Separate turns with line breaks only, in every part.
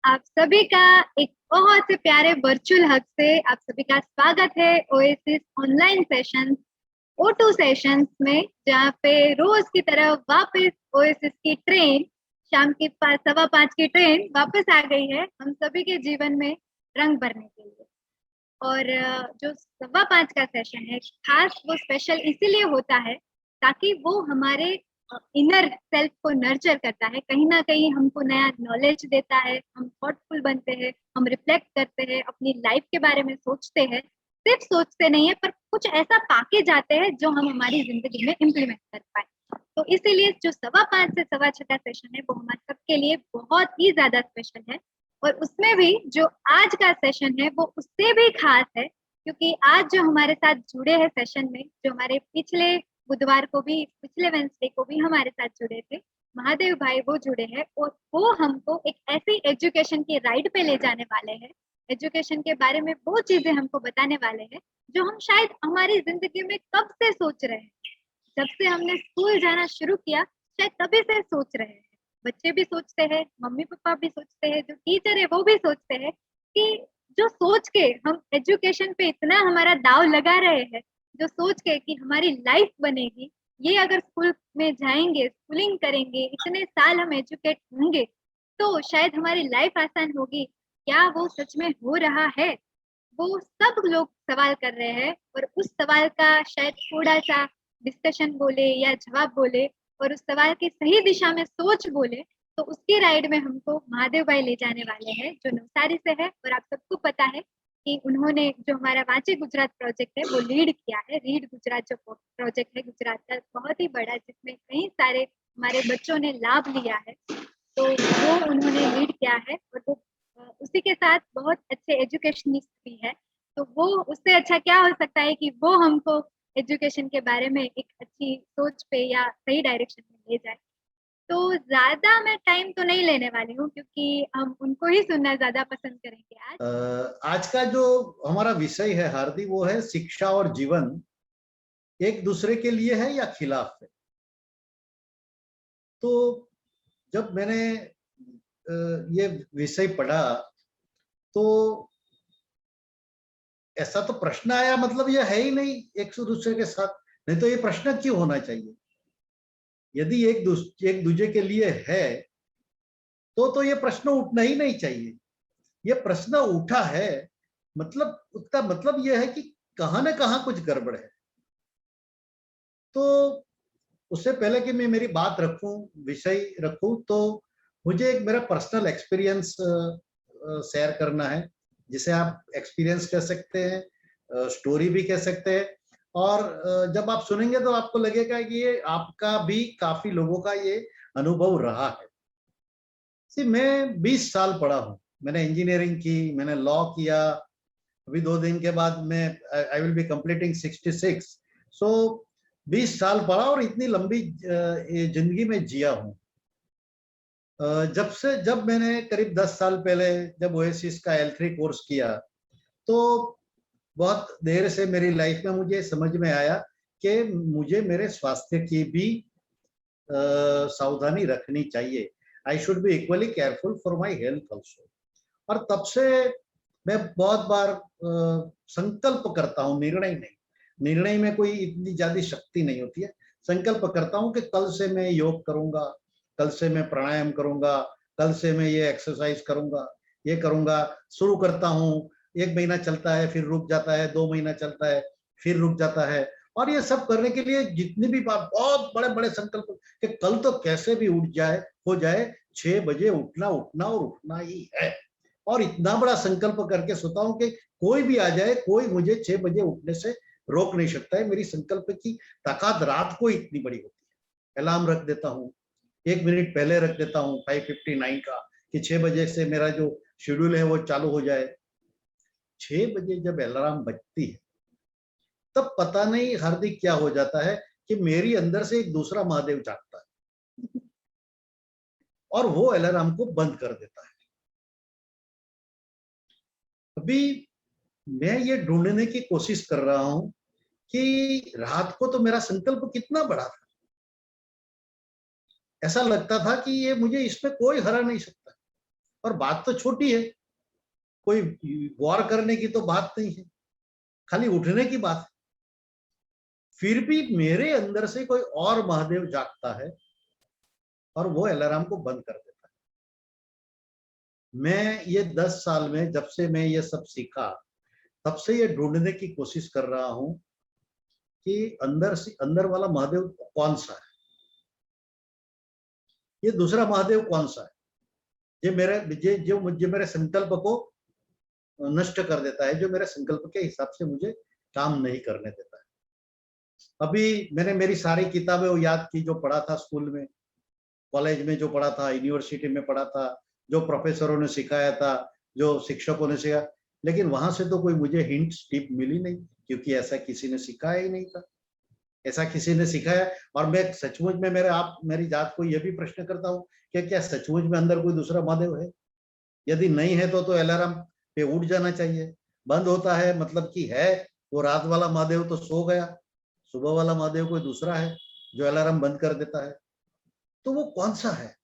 आप सभी का एक बहुत से प्यारे वर्चुअल हग से आप सभी का स्वागत है oasis online session O2 sessions में, जहाँ पे रोज की तरह वापस ओएसिस की ट्रेन शाम की 5:15 की ट्रेन वापस आ गई है हम सभी के जीवन में रंग भरने के लिए। और जो 5:15 का सेशन है खास वो स्पेशल इसीलिए होता है ताकि वो हमारे इनर सेल्फ को नर्चर करता है, कहीं ना कहीं हमको नया नॉलेज देता है, हम थॉटफुल बनते हैं, हम रिफ्लेक्ट करते हैं, अपनी लाइफ के बारे में सोचते हैं। सिर्फ सोचते नहीं है पर कुछ ऐसा पाके जाते हैं जो हम हमारी जिंदगी में इम्प्लीमेंट कर पाए। तो इसीलिए जो 5:15 से 6:15 का सेशन है वो हमारे सबके लिए बहुत ही ज्यादा स्पेशल है। और उसमें भी जो आज का सेशन है वो उससे भी खास है, क्योंकि आज जो हमारे साथ जुड़े हैं सेशन में, जो हमारे पिछले बुधवार को भी, पिछले वेंसडे को भी हमारे साथ जुड़े थे, महादेव भाई वो जुड़े हैं और वो हमको एक ऐसी एजुकेशन की राइड पे ले जाने वाले हैं। एजुकेशन के बारे में वो चीजें हमको बताने वाले हैं जो हम शायद हमारी जिंदगी में कब से सोच रहे हैं। जब से हमने स्कूल जाना शुरू किया शायद तभी से सोच रहे हैं। बच्चे भी सोचते हैं, मम्मी पापा भी सोचते हैं, जो टीचर है वो भी सोचते हैं कि जो सोच के हम एजुकेशन पे इतना हमारा दाव लगा रहे हैं, जो सोच के कि हमारी लाइफ बनेगी, ये अगर स्कूल में जाएंगे, स्कूलिंग करेंगे, इतने साल हम एजुकेट होंगे तो शायद हमारी लाइफ आसान होगी। क्या वो सच में हो रहा है? वो सब लोग सवाल कर रहे हैं और उस सवाल का शायद थोड़ा सा डिस्कशन बोले या जवाब बोले और उस सवाल की सही दिशा में सोच बोले, तो उसकी राइड में हमको महादेव भाई ले जाने वाले हैं जो नवसारी से है। और आप सबको पता है कि उन्होंने जो हमारा वांचे गुजरात प्रोजेक्ट है वो लीड किया है। रीड गुजरात जो प्रोजेक्ट है गुजरात का बहुत ही बड़ा, जिसमें कई सारे हमारे बच्चों ने लाभ लिया है, तो वो उन्होंने लीड किया है। और वो उसी के साथ बहुत अच्छे एजुकेशनिस्ट भी है। तो वो उससे अच्छा क्या हो सकता है कि वो हमको एजुकेशन के बारे में एक अच्छी सोच पे या सही डायरेक्शन में ले जाए। तो ज्यादा मैं टाइम तो नहीं लेने वाली हूँ क्योंकि हम उनको ही सुनना ज्यादा पसंद करेंगे आज।
आज का जो हमारा विषय है हार्दी, वो है शिक्षा और जीवन एक दूसरे के लिए है या खिलाफ है। तो जब मैंने ये विषय पढ़ा तो ऐसा तो प्रश्न आया, मतलब ये है ही नहीं एक दूसरे के साथ, नहीं तो ये प्रश्न क्यों होना चाहिए। यदि एक दूसरे के लिए है तो ये प्रश्न उठना ही नहीं चाहिए। ये प्रश्न उठा है मतलब उसका मतलब ये है कि कहां ना कहां कुछ गड़बड़ है। तो उससे पहले कि मैं मेरी बात रखूं, विषय रखूं, तो मुझे एक मेरा पर्सनल एक्सपीरियंस शेयर करना है, जिसे आप एक्सपीरियंस कह सकते हैं, स्टोरी भी कह सकते हैं। और जब आप सुनेंगे तो आपको लगेगा कि ये आपका भी काफी लोगों का ये अनुभव रहा है। मैं 20 साल पढ़ा हूँ, मैंने इंजीनियरिंग की, मैंने लॉ किया। अभी 2 दिन के बाद मैं आई विल बी कंप्लीटिंग 66। सो 20 साल पढ़ा और इतनी लंबी जिंदगी में जिया हूँ। जब मैंने करीब 10 साल पहले जब ओएसिस का L3 कोर्स किया, तो बहुत देर से मेरी लाइफ में मुझे समझ में आया कि मुझे मेरे स्वास्थ्य की भी सावधानी रखनी चाहिए। I should be equally careful for my health also. और तब से मैं बहुत बार संकल्प करता हूँ, निर्णय नहीं, निर्णय में कोई इतनी ज्यादा शक्ति नहीं होती है। संकल्प करता हूँ कि कल से मैं योग करूंगा, कल से मैं प्राणायाम करूंगा, कल से मैं ये एक्सरसाइज करूंगा, ये करूंगा। शुरू करता हूँ, 1 महीना चलता है, फिर रुक जाता है, 2 महीना चलता है, फिर रुक जाता है। और ये सब करने के लिए जितनी भी बात, बहुत बड़े बड़े संकल्प कि कल तो कैसे भी उठ जाए, हो जाए, 6 बजे उठना उठना और उठना ही है। और इतना बड़ा संकल्प करके सोता हूँ कि कोई भी आ जाए, कोई मुझे 6 बजे उठने से रोक नहीं सकता है। मेरी संकल्प की ताकत रात को इतनी बड़ी होती है। अलार्म रख देता हूँ, 1 मिनट पहले रख देता हूँ 5:59 का, कि 6 बजे से मेरा जो शेड्यूल है वो चालू हो जाए। 6 बजे जब अलार्म बजती है तब पता नहीं हार्दिक क्या हो जाता है कि मेरी अंदर से एक दूसरा महादेव जागता है और वो अलार्म को बंद कर देता है। अभी मैं ये ढूंढने की कोशिश कर रहा हूं कि रात को तो मेरा संकल्प कितना बड़ा था। ऐसा लगता था कि ये मुझे इसमें कोई हरा नहीं सकता। और बात तो छोटी है, कोई वॉर करने की तो बात नहीं है, खाली उठने की बात है। फिर भी मेरे अंदर से कोई और महादेव जागता है और वो अलार्म को बंद कर देता है। मैं ये 10 साल में जब से मैं ये सब सीखा, तब से ये ढूंढने की कोशिश कर रहा हूं कि अंदर से अंदर वाला महादेव कौन सा है, ये दूसरा महादेव कौन सा है, ये जो मुझे मेरे संकल्प को नष्ट कर देता है, जो मेरे संकल्प के हिसाब से मुझे काम नहीं करने देता है। अभी मैंने मेरी सारी किताबें वो याद की, जो पढ़ा था स्कूल में, कॉलेज में जो पढ़ा था, यूनिवर्सिटी में पढ़ा था, जो प्रोफेसरों ने सिखाया था, जो शिक्षकों ने सिखाया, लेकिन वहां से तो कोई मुझे हिंट टिप मिली नहीं, क्योंकि ऐसा किसी ने सिखाया ही नहीं था। ऐसा किसी ने सिखाया, और मैं सचमुच में मेरी जात को यह भी प्रश्न करता हूँ कि क्या सचमुच में अंदर कोई दूसरा महादेव है? यदि नहीं है तो अलार्म पे उठ जाना चाहिए। बंद होता है मतलब कि है, वो रात वाला महादेव तो सो गया, सुबह वाला महादेव कोई दूसरा है जो अलार्म बंद कर देता है। तो वो कौन सा है?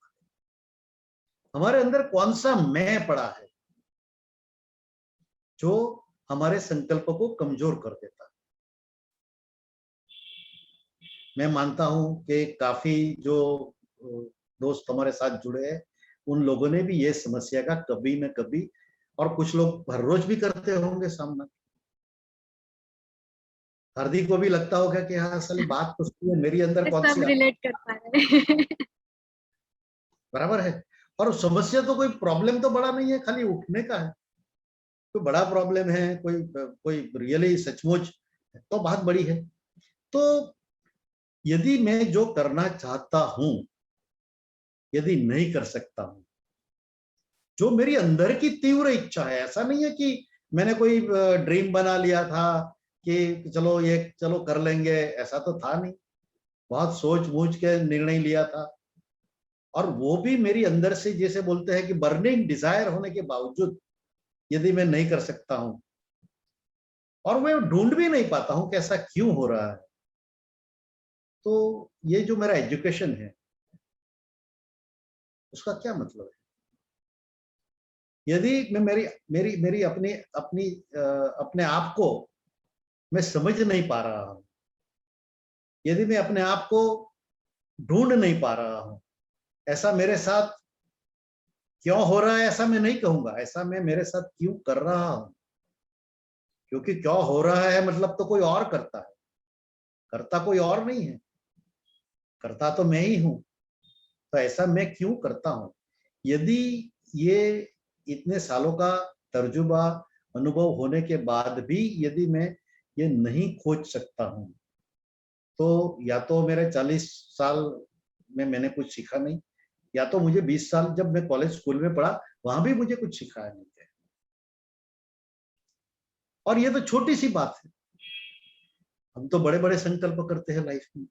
हमारे अंदर कौन सा मैं पड़ा है जो हमारे संकल्प को कमजोर कर देता है? मैं मानता हूं कि काफी जो दोस्त हमारे साथ जुड़े हैं, उन लोगों ने भी ये समस्या का कभी न कभी, और कुछ लोग हर रोज भी करते होंगे सामना। हार्दिक को भी लगता होगा कि हाँ साली बात तो सही है, मेरी अंदर कौन सी
सब रिलेट कर पा रहे हैं।
बराबर है। और समस्या तो कोई प्रॉब्लम तो बड़ा नहीं है, खाली उठने का है। कोई बड़ा प्रॉब्लम है, कोई रियली सचमुच तो बात बड़ी है। तो यदि मैं जो करना चाहता हूं, यदि नहीं कर सकता हूं, जो मेरी अंदर की तीव्र इच्छा है, ऐसा नहीं है कि मैंने कोई ड्रीम बना लिया था कि चलो कर लेंगे, ऐसा तो था नहीं। बहुत सोच बूझ के निर्णय लिया था, और वो भी मेरी अंदर से, जैसे बोलते हैं कि बर्निंग डिजायर होने के बावजूद यदि मैं नहीं कर सकता हूं, और मैं ढूंढ भी नहीं पाता हूं कि ऐसा क्यों हो रहा है, तो ये जो मेरा एजुकेशन है उसका क्या मतलब है? यदि मैं मेरी मेरी मेरी अपनी अपनी अपने आप को मैं समझ नहीं पा रहा हूं, यदि मैं अपने आप को ढूंढ नहीं पा रहा हूं, ऐसा मेरे साथ क्यों हो रहा है, ऐसा मैं नहीं कहूंगा, ऐसा मैं मेरे साथ क्यों कर रहा हूं। क्योंकि क्यों हो रहा है मतलब तो कोई और करता है, करता कोई और नहीं है, करता तो मैं ही हूं। तो ऐसा मैं क्यों करता हूं? यदि ये इतने सालों का तर्जुबा, अनुभव होने के बाद भी यदि मैं ये नहीं खोज सकता हूं, तो या तो मेरे 40 साल में मैंने कुछ सीखा नहीं, या तो मुझे 20 साल जब मैं कॉलेज स्कूल में पढ़ा, वहां भी मुझे कुछ सिखाया नहीं है। और ये तो छोटी सी बात है, हम तो बड़े बड़े संकल्प करते हैं लाइफ में,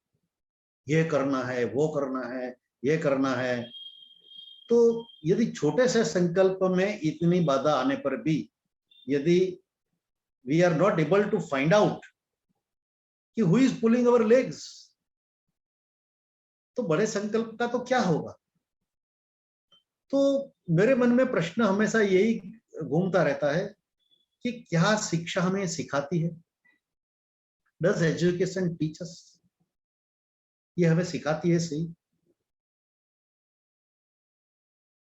ये करना है, वो करना है, ये करना है। तो यदि छोटे से संकल्प में इतनी बाधा आने पर भी यदि we are not able to find out कि who is pulling our legs, तो बड़े संकल्प का तो क्या होगा? तो मेरे मन में प्रश्न हमेशा यही घूमता रहता है कि क्या शिक्षा हमें सिखाती है? Does education teach us? ये हमें सिखाती है सही?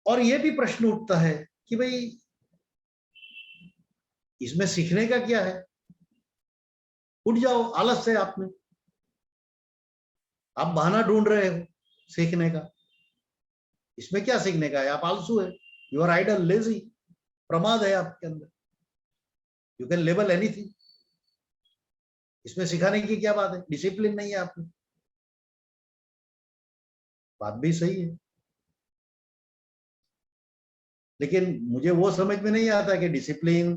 और ये भी प्रश्न उठता है कि भाई इसमें सीखने का क्या है? उठ जाओ, आलस है आप में, आप बहाना ढूंढ रहे हो सीखने का। इसमें क्या सीखने का है? आप आलसू है, यू आर आइडल, लेजी, प्रमाद है आपके अंदर, यू कैन लेबल एनीथिंग। इसमें सिखाने की क्या बात है? डिसिप्लिन नहीं है आप में, बात भी सही है। लेकिन मुझे वो समझ में नहीं आता कि डिसिप्लिन,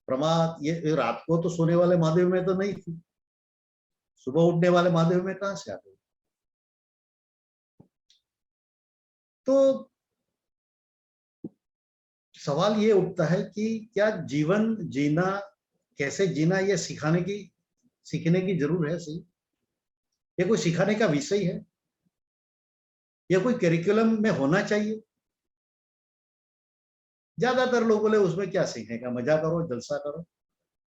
प्रमाद, ये रात को तो सोने वाले महादेव में तो नहीं थी, सुबह उठने वाले महादेव में कहां से आ गई? तो सवाल ये उठता है कि क्या जीवन जीना, कैसे जीना, ये सीखने की जरूर है सही? ये कोई सिखाने का विषय है? ये कोई करिकुलम में होना चाहिए? ज्यादातर लोग बोले उसमें क्या सीखने का, मजा करो, जलसा करो,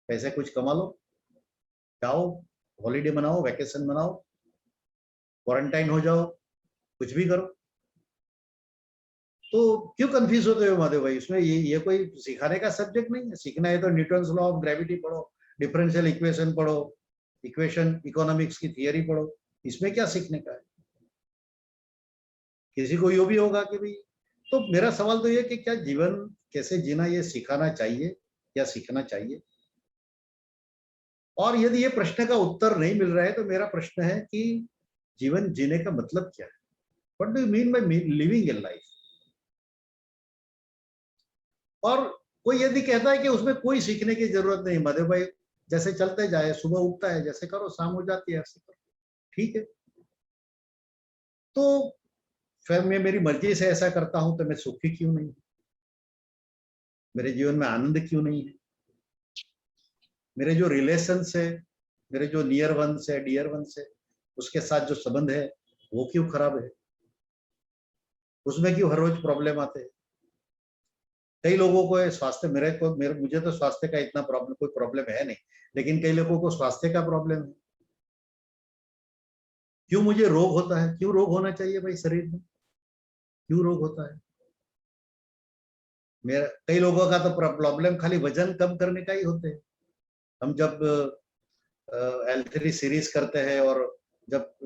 पैसे कुछ कमा लो, जाओ, हॉलीडे मनाओ, वैकेशन मनाओ, क्वारंटाइन हो जाओ, कुछ भी करो। तो क्यों कंफ्यूज होते हो माधव भाई? इसमें ये कोई सिखाने का सब्जेक्ट नहीं है। सीखना है तो न्यूटन्स लॉ ऑफ ग्रेविटी पढ़ो, डिफरेंशियल इक्वेशन पढ़ो, इक्वेशन इकोनॉमिक्स की थियरी पढ़ो, इसमें क्या सीखने का है? किसी को यो भी होगा कि भाई, तो मेरा सवाल तो ये कि क्या जीवन कैसे जीना ये सिखाना चाहिए या सीखना चाहिए? और यदि ये प्रश्न का उत्तर नहीं मिल रहा है तो मेरा प्रश्न है कि जीवन जीने का मतलब क्या है? What do you mean by living in life? और कोई यदि कहता है कि उसमें कोई सीखने की जरूरत नहीं, माधव भाई जैसे चलते जाए, सुबह उठता है जैसे करो, शाम हो जाती है ऐसे करो, ठीक है। तो फिर मैं मेरी मर्जी से ऐसा करता हूं तो मैं सुखी क्यों नहीं? मेरे जीवन में आनंद क्यों नहीं है? मेरे जो रिलेशन है, मेरे जो नियर वंस है, डियर वंस है, उसके साथ जो संबंध है वो क्यों खराब है? उसमें क्यों हर रोज प्रॉब्लम आते हैं? कई लोगों को स्वास्थ्य, मुझे तो स्वास्थ्य का इतना प्रॉब्लम, कोई प्रॉब्लम है नहीं, लेकिन कई लोगों को स्वास्थ्य का प्रॉब्लम है। क्यों मुझे रोग होता है? क्यों रोग होना चाहिए भाई शरीर में? क्यों रोग होता है? मेरा कई लोगों का तो प्रॉब्लम खाली वजन कम करने का ही होते हैं। हम जब L3 सीरीज करते हैं और जब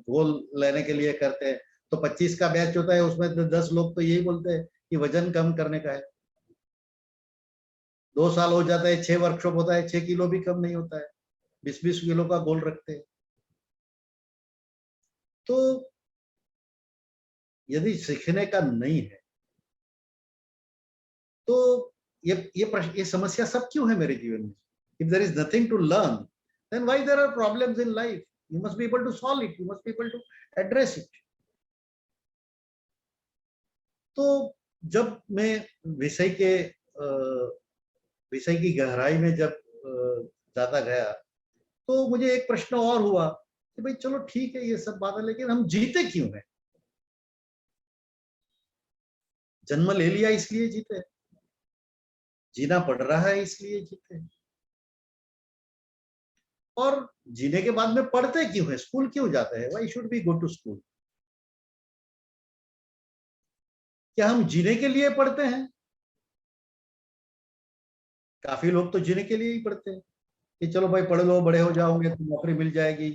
गोल लेने के लिए करते हैं तो 25 का बैच होता है, उसमें तो 10 लोग तो यही बोलते हैं कि वजन कम करने का है। 2 साल हो जाता है, 6 वर्कशॉप होता है, 6 किलो भी कम नहीं होता है, 20-20 किलो का गोल रखते हैं। तो यदि सीखने का नहीं है तो ये समस्या सब क्यों है मेरे जीवन में? If there is nothing to learn, then why there are problems in life? You must be able to solve it, you must be able to address it. तो जब मैं विषय के विषय की गहराई में जब ज्यादा गया तो मुझे एक प्रश्न और हुआ कि भाई चलो ठीक है ये सब बात है, लेकिन हम जीते क्यों हैं? जन्म ले लिया इसलिए जीते? जीना पड़ रहा है इसलिए जीते? और जीने के बाद में पढ़ते क्यों है? स्कूल क्यों जाते हैं? Why should be go to school? क्या हम जीने के लिए पढ़ते हैं? काफी लोग तो जीने के लिए ही पढ़ते हैं कि चलो भाई पढ़ लो, बड़े हो जाओगे तो नौकरी मिल जाएगी,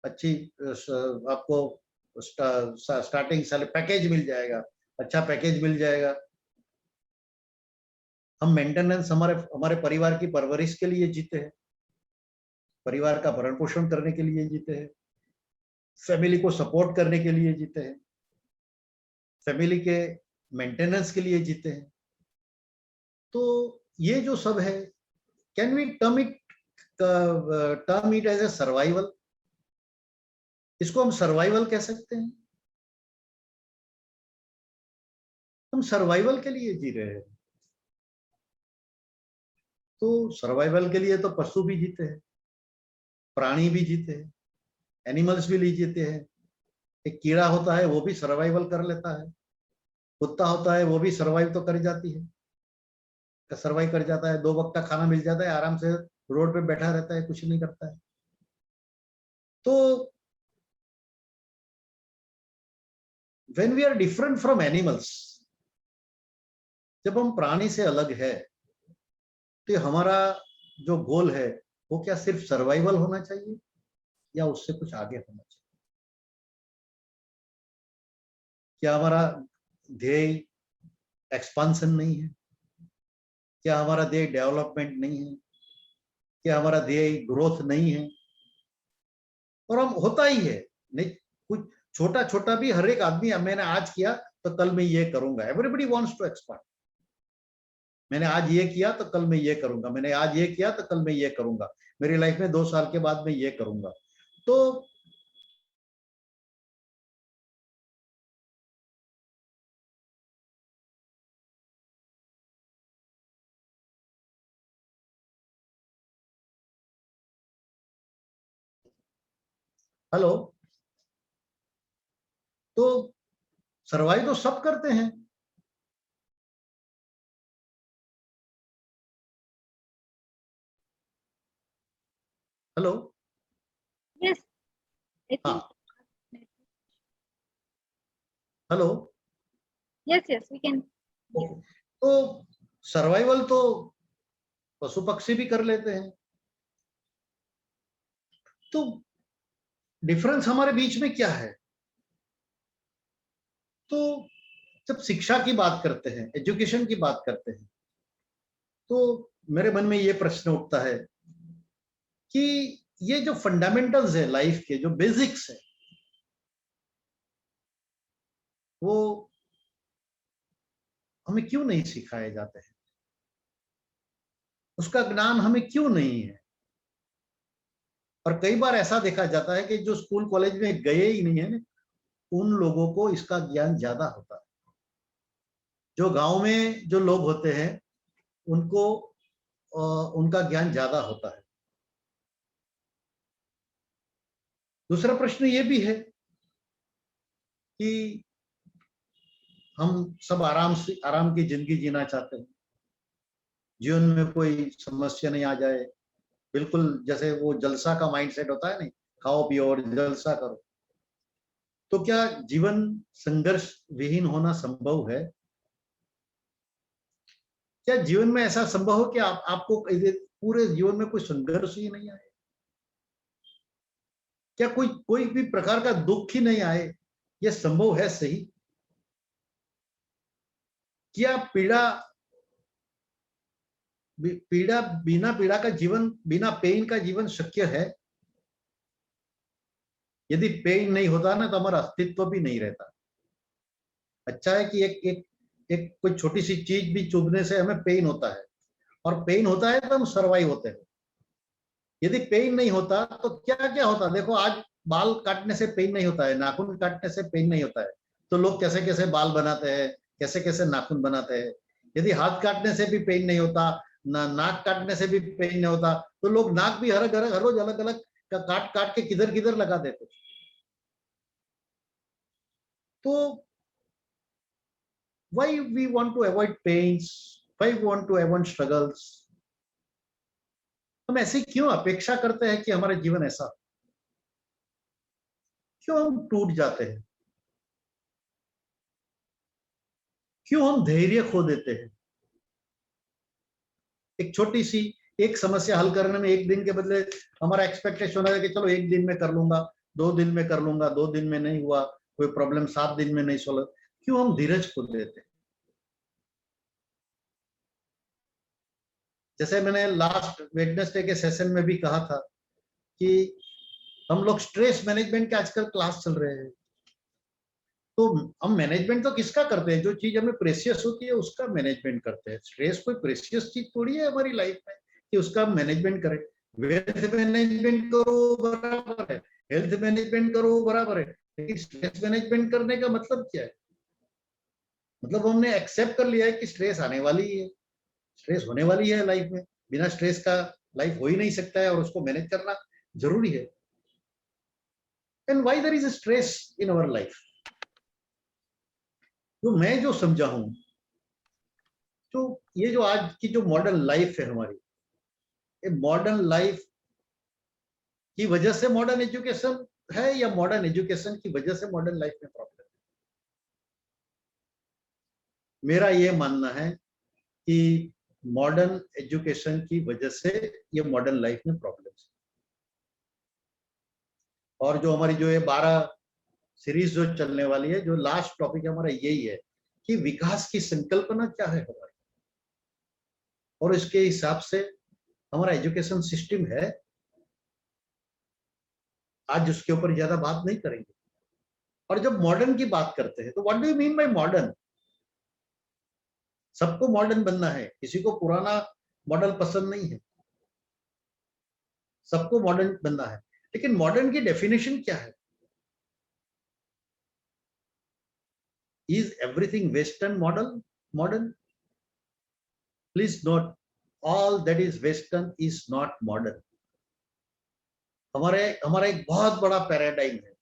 अच्छी आपको स्टार्टिंग सैलरी पैकेज मिल जाएगा, अच्छा पैकेज मिल जाएगा। हम मेंटेनेंस, हमारे हमारे परिवार की परवरिश के लिए जीते हैं, परिवार का भरण पोषण करने के लिए जीते हैं, फैमिली को सपोर्ट करने के लिए जीते हैं, फैमिली के मेंटेनेंस के लिए जीते हैं। तो ये जो सब है, can we term it as a survival? इसको हम सर्वाइवल कह सकते हैं? हम सर्वाइवल के लिए जी रहे हैं। तो सर्वाइवल के लिए तो पशु भी जीते हैं, प्राणी भी जीते हैं, एनिमल्स भी जीते हैं। एक कीड़ा होता है वो भी सर्वाइवल कर लेता है, कुत्ता होता है वो भी सर्वाइव तो कर जाती है, सर्वाइव कर जाता है, 2 वक्त का खाना मिल जाता है, आराम से रोड पे बैठा रहता है, कुछ नहीं करता है। तो when we are different from animals, जब हम प्राणी से अलग है, तो हमारा जो गोल है वो क्या सिर्फ सर्वाइवल होना चाहिए या उससे कुछ आगे होना चाहिए? क्या हमारा ध्येय एक्सपांशन नहीं है? क्या हमारा ध्येय डेवलपमेंट नहीं है? क्या हमारा ध्येय ग्रोथ नहीं है? और हम होता ही है, नहीं कुछ छोटा छोटा भी हर एक आदमी, मैंने आज किया तो कल मैं ये करूंगा, एवरीबडी वांट्स टू एक्सपांड। मैंने आज ये किया तो कल मैं ये करूंगा, मैंने आज ये किया तो कल मैं ये करूंगा, मेरी लाइफ में 2 साल के बाद मैं ये करूंगा। तो हेलो, तो सर्वाइव तो सब करते हैं, हेलो,
Yes, I think.
हाँ, hello,
Yes, yes, we can.
Okay. तो सर्वाइवल तो पशु पक्षी भी कर लेते हैं, तो डिफरेंस हमारे बीच में क्या है? तो जब शिक्षा की बात करते हैं, एजुकेशन की बात करते हैं, तो मेरे मन में ये प्रश्न उठता है कि ये जो फंडामेंटल्स है लाइफ के, जो बेसिक्स है, वो हमें क्यों नहीं सिखाए जाते हैं? उसका ज्ञान हमें क्यों नहीं है? और कई बार ऐसा देखा जाता है कि जो स्कूल कॉलेज में गए ही नहीं है, उन लोगों को इसका ज्ञान ज्यादा होता है। जो गांव में जो लोग होते हैं, उनको उनका ज्ञान ज्यादा होता है। दूसरा प्रश्न ये भी है कि हम सब आराम की जिंदगी जीना चाहते हैं, जीवन में कोई समस्या नहीं आ जाए, बिल्कुल जैसे वो जलसा का माइंडसेट होता है, नहीं, खाओ पियो और जलसा करो। तो क्या जीवन संघर्ष विहीन होना संभव है? क्या जीवन में ऐसा संभव हो कि आपको पूरे जीवन में कोई संघर्ष ही नहीं आए? क्या कोई कोई भी प्रकार का दुख ही नहीं आए? यह संभव है सही? क्या बिना पीड़ा का जीवन, बिना पेन का जीवन शक्य है? यदि पेन नहीं होता ना, तो हमारा अस्तित्व भी नहीं रहता। अच्छा है कि एक एक एक कोई छोटी सी चीज भी चुभने से हमें पेन होता है, और पेन होता है तो हम सर्वाइव होते हैं। यदि पेन नहीं होता तो क्या क्या होता? देखो, आज बाल काटने से पेन नहीं होता है, नाखून काटने से पेन नहीं होता है, तो लोग कैसे कैसे बाल बनाते हैं, कैसे कैसे नाखून बनाते हैं। यदि हाथ काटने से भी पेन नहीं होता, नाक काटने से भी पेन नहीं होता, तो लोग नाक भी हर रोज अलग अलग काट काट के किधर किधर लगा देते। तो why we want to avoid pains, why we want to avoid struggles? हम ऐसी क्यों अपेक्षा करते हैं कि हमारा जीवन ऐसा? क्यों हम टूट जाते हैं? क्यों हम धैर्य खो देते हैं? एक छोटी सी एक समस्या हल करने में एक दिन के बदले हमारा एक्सपेक्टेशन है कि चलो एक दिन में कर लूंगा, 2 दिन में कर लूंगा, 2 दिन में नहीं हुआ, कोई प्रॉब्लम 7 दिन में नहीं सोल्व। क्यों हम धीरज खो देते हैं? जैसे मैंने लास्ट वेडनेसडे के सेशन में भी कहा था कि हम लोग स्ट्रेस मैनेजमेंट के आजकल क्लास चल रहे हैं, तो हम मैनेजमेंट तो किसका करते हैं? जो चीज हमें प्रेशियस होती है उसका मैनेजमेंट करते हैं। स्ट्रेस कोई प्रेशियस चीज थोड़ी है हमारी लाइफ में कि उसका मैनेजमेंट करें। वेल्थ मैनेजमेंट करो बराबर है, हेल्थ मैनेजमेंट करो बराबर है, लेकिन स्ट्रेस मैनेजमेंट करने का मतलब क्या है? मतलब हमने एक्सेप्ट कर लिया है कि स्ट्रेस आने वाली है, स्ट्रेस होने वाली है लाइफ में, बिना स्ट्रेस का लाइफ हो ही नहीं सकता है, और उसको मैनेज करना जरूरी है। And why there is stress in our life? तो मैं जो समझा हूं, तो ये जो आज की जो मॉडर्न लाइफ है हमारी, ये मॉडर्न लाइफ की वजह से मॉडर्न एजुकेशन है, या मॉडर्न एजुकेशन की वजह से मॉडर्न लाइफ में प्रॉब्लम है? मेरा ये मानना है कि मॉडर्न एजुकेशन की वजह से ये मॉडर्न लाइफ में प्रॉब्लम है। और जो हमारी जो ये 12 सीरीज जो चलने वाली है, जो लास्ट टॉपिक हमारा यही है कि विकास की संकल्पना क्या है हमारी, और इसके हिसाब से हमारा एजुकेशन सिस्टम है। आज उसके ऊपर ज्यादा बात नहीं करेंगे। और जब मॉडर्न की बात करते हैं, तो what do you mean by modern? सबको मॉडर्न बनना है, किसी को पुराना मॉडल पसंद नहीं है, सबको मॉडर्न बनना है। लेकिन मॉडर्न की डेफिनेशन क्या है? Is everything Western modern? Please note, all that is Western is not modern. हमारा एक बहुत बड़ा पैराडाइम है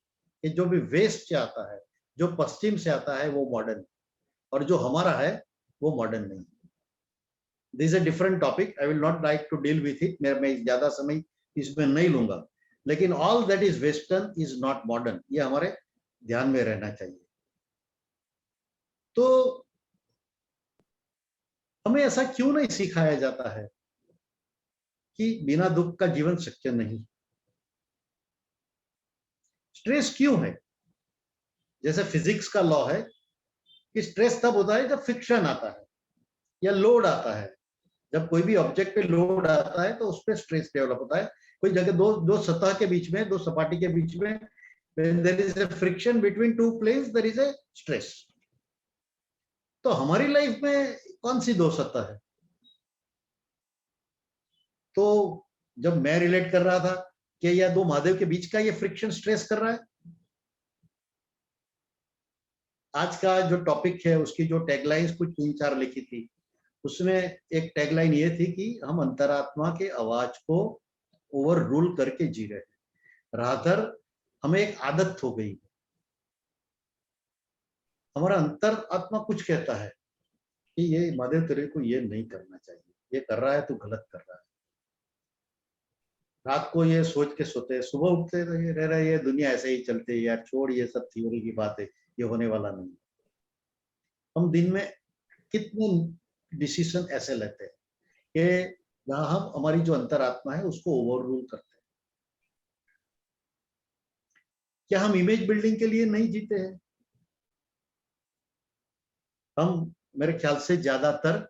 कि जो भी वेस्ट से आता है, जो पश्चिम से आता है, वो मॉडर्न, और जो हमारा है वो मॉडर्न नहीं। This is a different topic, I will not like to deal with it. मैं ज्यादा समय इसमें नहीं लूंगा, लेकिन all that is western is not modern, ये हमारे ध्यान में रहना चाहिए। तो हमें ऐसा क्यों नहीं सिखाया जाता है कि बिना दुख का जीवन शक्य नहीं? स्ट्रेस क्यों है? जैसे फिजिक्स का लॉ है कि स्ट्रेस तब होता है जब फ्रिक्शन आता है या लोड आता है। जब कोई भी ऑब्जेक्ट पे लोड आता है तो उस पर स्ट्रेस डेवलप होता है। कोई जगह दो दो सतह के बीच में, दो सपाटी के बीच में, when there is a friction between two planes, there is a stress। तो हमारी लाइफ में कौन सी दो सतह है? तो जब मैं रिलेट कर रहा था कि यह दो महादेव के बीच का ये फ्रिक्शन स्ट्रेस कर रहा है। आज का जो टॉपिक है उसकी जो टैगलाइंस कुछ 3-4 लिखी थी, उसमें एक टैगलाइन ये थी कि हम अंतरात्मा के आवाज को ओवर रूल करके जी रहे हैं, रादर हमें एक आदत हो गई। हमारा अंतरात्मा कुछ कहता है कि ये महादेव तेरे को ये नहीं करना चाहिए, ये कर रहा है तो गलत कर रहा है। रात को ये सोच के सोते हैं, सुबह उठते रह रहे ये दुनिया ऐसे ही चलती है यार, छोड़ ये सब थ्योरी की बात है, ये होने वाला नहीं। हम दिन में कितने डिसीजन ऐसे लेते हैं कि जहां हम हमारी जो अंतरात्मा है उसको ओवर रूल करते हैं। क्या हम इमेज बिल्डिंग के लिए नहीं जीते हैं? हम मेरे ख्याल से ज्यादातर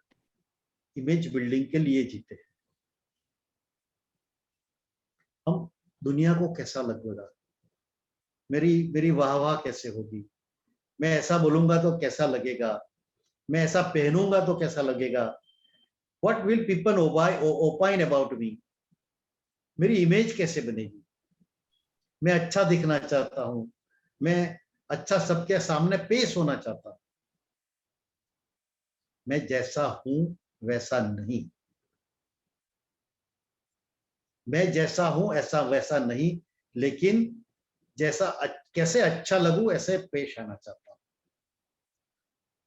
इमेज बिल्डिंग के लिए जीते हैं। हम दुनिया को कैसा लगेगा, मेरी मेरी वाह वाह कैसे होगी, मैं ऐसा बोलूंगा तो कैसा लगेगा, मैं ऐसा पहनूंगा तो कैसा लगेगा, what will people opine about me, मेरी इमेज कैसे बनेगी। मैं अच्छा दिखना चाहता हूं, मैं अच्छा सबके सामने पेश होना चाहता हूं। मैं जैसा हूं वैसा नहीं, मैं जैसा हूं ऐसा वैसा नहीं, लेकिन जैसा कैसे अच्छा लगूं ऐसे पेश आना चाहता हूं।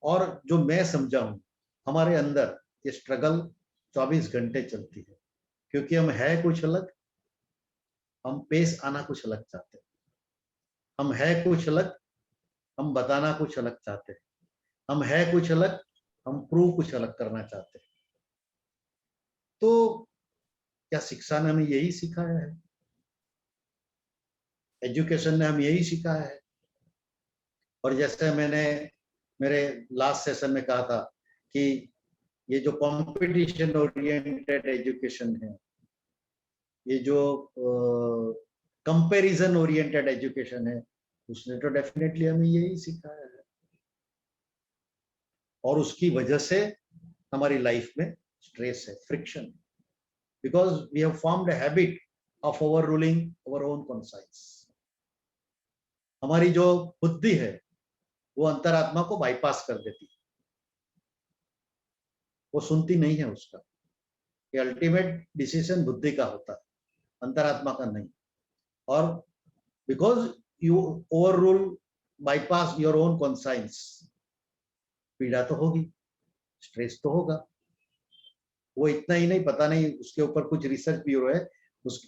और जो मैं समझा हूं, हमारे अंदर ये स्ट्रगल 24 घंटे चलती है, क्योंकि हम है कुछ अलग, हम पेश आना कुछ अलग चाहते हैं। हम है कुछ अलग, हम बताना कुछ अलग चाहते हैं। हम है कुछ अलग, हम प्रूव कुछ अलग करना चाहते हैं। तो क्या शिक्षा ने हमें यही सिखाया है? एजुकेशन ने हमें यही सिखाया है? और जैसे मैंने मेरे लास्ट सेशन में कहा था कि ये जो कंपटीशन ओरिएंटेड एजुकेशन है, ये जो कंपैरिजन ओरिएंटेड एजुकेशन है, उसने तो डेफिनेटली हमें यही सिखाया है। और उसकी वजह से हमारी लाइफ में स्ट्रेस है, friction, because we have formed a habit of over ruling our own conscience. हमारी जो बुद्धि है वो अंतरात्मा को बाईपास कर देती है, वो सुनती नहीं है उसका। ये अल्टीमेट डिसीजन बुद्धि का होता है, अंतरात्मा का नहीं। और because you over rule, bypass your own conscience, पीड़ा तो होगी, स्ट्रेस तो होगा। वो इतना ही नहीं, पता नहीं उसके ऊपर कुछ रिसर्च भी हो रहा है,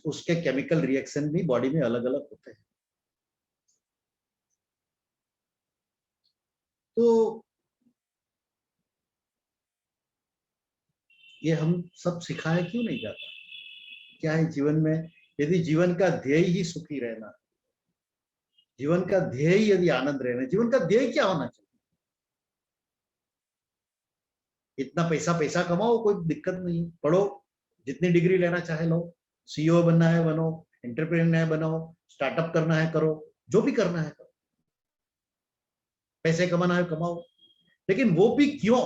उसके केमिकल रिएक्शन भी बॉडी में अलग अलग होते हैं। तो ये हम सब सिखाया क्यों नहीं जाता? क्या है जीवन में? यदि जीवन का ध्येय ही सुखी रहना, जीवन का ध्येय यदि आनंद रहना, जीवन का ध्येय क्या होना चाहिए? इतना पैसा पैसा कमाओ, कोई दिक्कत नहीं, पढ़ो, जितनी डिग्री लेना चाहे लो, सीईओ बनना है बनो, एंटरप्रेन्योर है बनो, स्टार्टअप करना है करो, जो भी करना है करो, पैसे कमाना है कमाओ। लेकिन वो भी क्यों?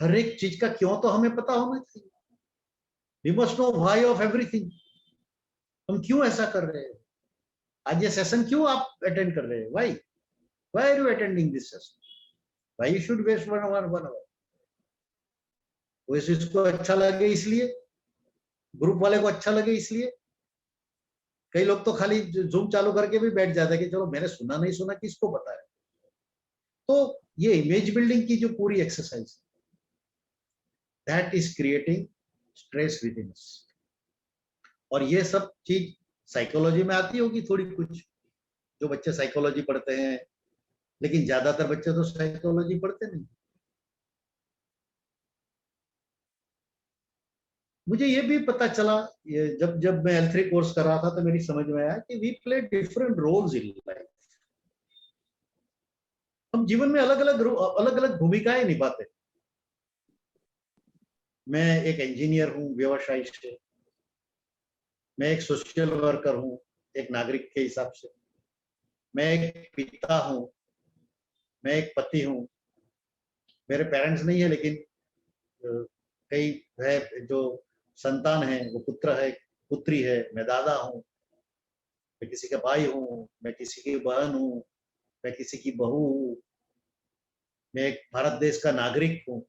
हर एक चीज का क्यों तो हमें पता होना चाहिए। We must know why of everything. हम क्यों ऐसा कर रहे हैं? आज ये सेशन क्यों आप अटेंड कर रहे हैं? Why why are you attending this session? Why you should waste 1 hour? वैसे इसको अच्छा लगे इसलिए, ग्रुप वाले को अच्छा लगे इसलिए। कई लोग तो खाली जूम चालू करके भी बैठ जाते हैं कि चलो मैंने सुना नहीं सुना किसको पता है। तो ये इमेज बिल्डिंग की जो पूरी exercise, that is creating stress within us. और ये सब चीज साइकोलॉजी में आती होगी थोड़ी कुछ, जो बच्चे साइकोलॉजी पढ़ते हैं, लेकिन ज्यादातर बच्चे तो साइकोलॉजी पढ़ते नहीं। मुझे ये भी पता चला, ये जब जब मैं L3 कोर्स कर रहा था तो मेरी समझ में आया कि we play different roles in life. हम जीवन में अलग अलग भूमिकाएं निभाते। मैं एक इंजीनियर हूँ व्यवसाय से, मैं एक सोशल वर्कर हूँ एक नागरिक के हिसाब से, मैं एक पिता हूँ, मैं एक पति हूँ। मेरे पेरेंट्स नहीं है लेकिन कई है जो संतान है, वो पुत्र है, पुत्री है, मैं दादा हूँ, मैं किसी का भाई हूँ, मैं किसी की बहन हूँ, मैं किसी की बहू हूँ, मैं एक भारत देश का नागरिक हूँ,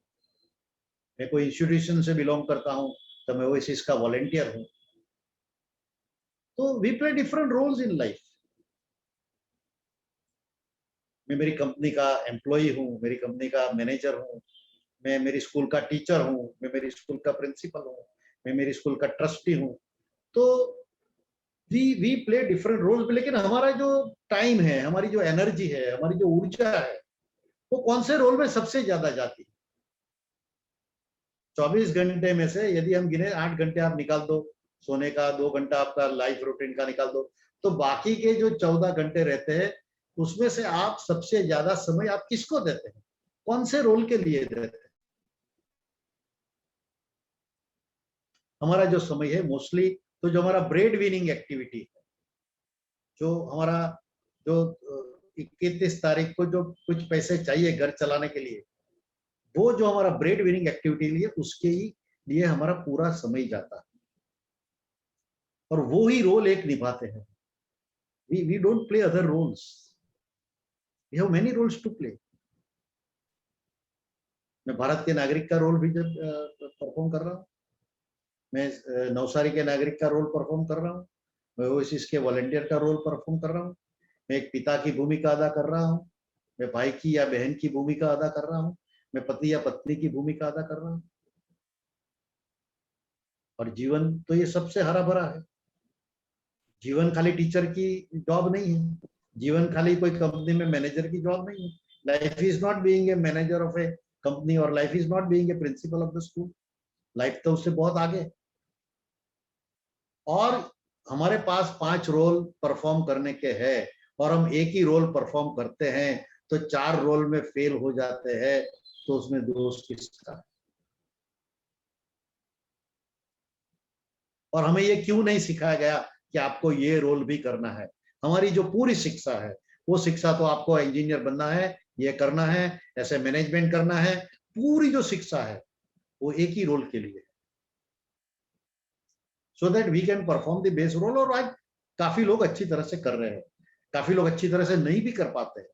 मैं कोई इंस्टीट्यूशन से बिलोंग करता हूँ तो मैं ओएसिस का वॉलंटियर हूँ। तो we play different roles in life. मैं मेरी कंपनी का एम्प्लॉय हूँ, मेरी कंपनी का मैनेजर हूँ, मैं मेरी स्कूल का टीचर हूँ, मैं मेरी स्कूल का प्रिंसिपल हूँ, मैं मेरी स्कूल का ट्रस्टी हूँ। तो वी प्ले डिफरेंट रोल्स, लेकिन हमारा जो टाइम है, हमारी जो एनर्जी है, हमारी जो ऊर्जा है, वो कौन से रोल में सबसे ज्यादा जाती है? 24 घंटे में से यदि हम गिने 8 घंटे आप निकाल दो सोने का, 2 घंटा आपका लाइफ रूटीन का निकाल दो, तो बाकी के जो 14 घंटे रहते हैं उसमें से आप सबसे ज्यादा समय आप किसको देते हैं? कौन से रोल के लिए देते हैं? हमारा जो समय है मोस्टली, तो जो हमारा ब्रेड विनिंग एक्टिविटी है, जो हमारा जो 31 तारीख को जो कुछ पैसे चाहिए घर चलाने के लिए, वो जो हमारा ब्रेड विनिंग एक्टिविटी लिए उसके ही लिए हमारा पूरा समय जाता है, और वो ही रोल एक निभाते हैं। We don't play other roles, we have many roles to play. मैं भारत के नागरिक का रोल भी जब परफॉर्म कर रहा हूँ, मैं नवसारी के नागरिक का रोल परफॉर्म कर रहा हूँ, मैं ओएसिस के वॉलंटियर का रोल परफॉर्म कर रहा हूँ, मैं एक पिता की भूमिका अदा कर रहा हूँ, मैं भाई की या बहन की भूमिका अदा कर रहा हूँ, मैं पति या पत्नी की भूमिका अदा कर रहा हूँ। और जीवन तो ये सबसे हरा भरा है। जीवन खाली टीचर की जॉब नहीं है, जीवन खाली कोई कंपनी में मैनेजर की जॉब नहीं है। Life is not being a manager of a company, और life is not being a principal of the school. Life तो उससे बहुत आगे। और हमारे पास 5 रोल परफॉर्म करने के हैं और हम एक ही रोल परफॉर्म करते हैं, तो 4 रोल में फेल हो जाते हैं, तो उसमें दोष किसका? और हमें ये क्यों नहीं सिखाया गया कि आपको ये रोल भी करना है? हमारी जो पूरी शिक्षा है, वो शिक्षा तो आपको इंजीनियर बनना है, ये करना है, ऐसे मैनेजमेंट करना है, पूरी जो शिक्षा है वो एक ही रोल के लिए, so that we can perform the best role. और आज काफी लोग अच्छी तरह से कर रहे हैं, काफी लोग अच्छी तरह से नहीं भी कर पाते हैं।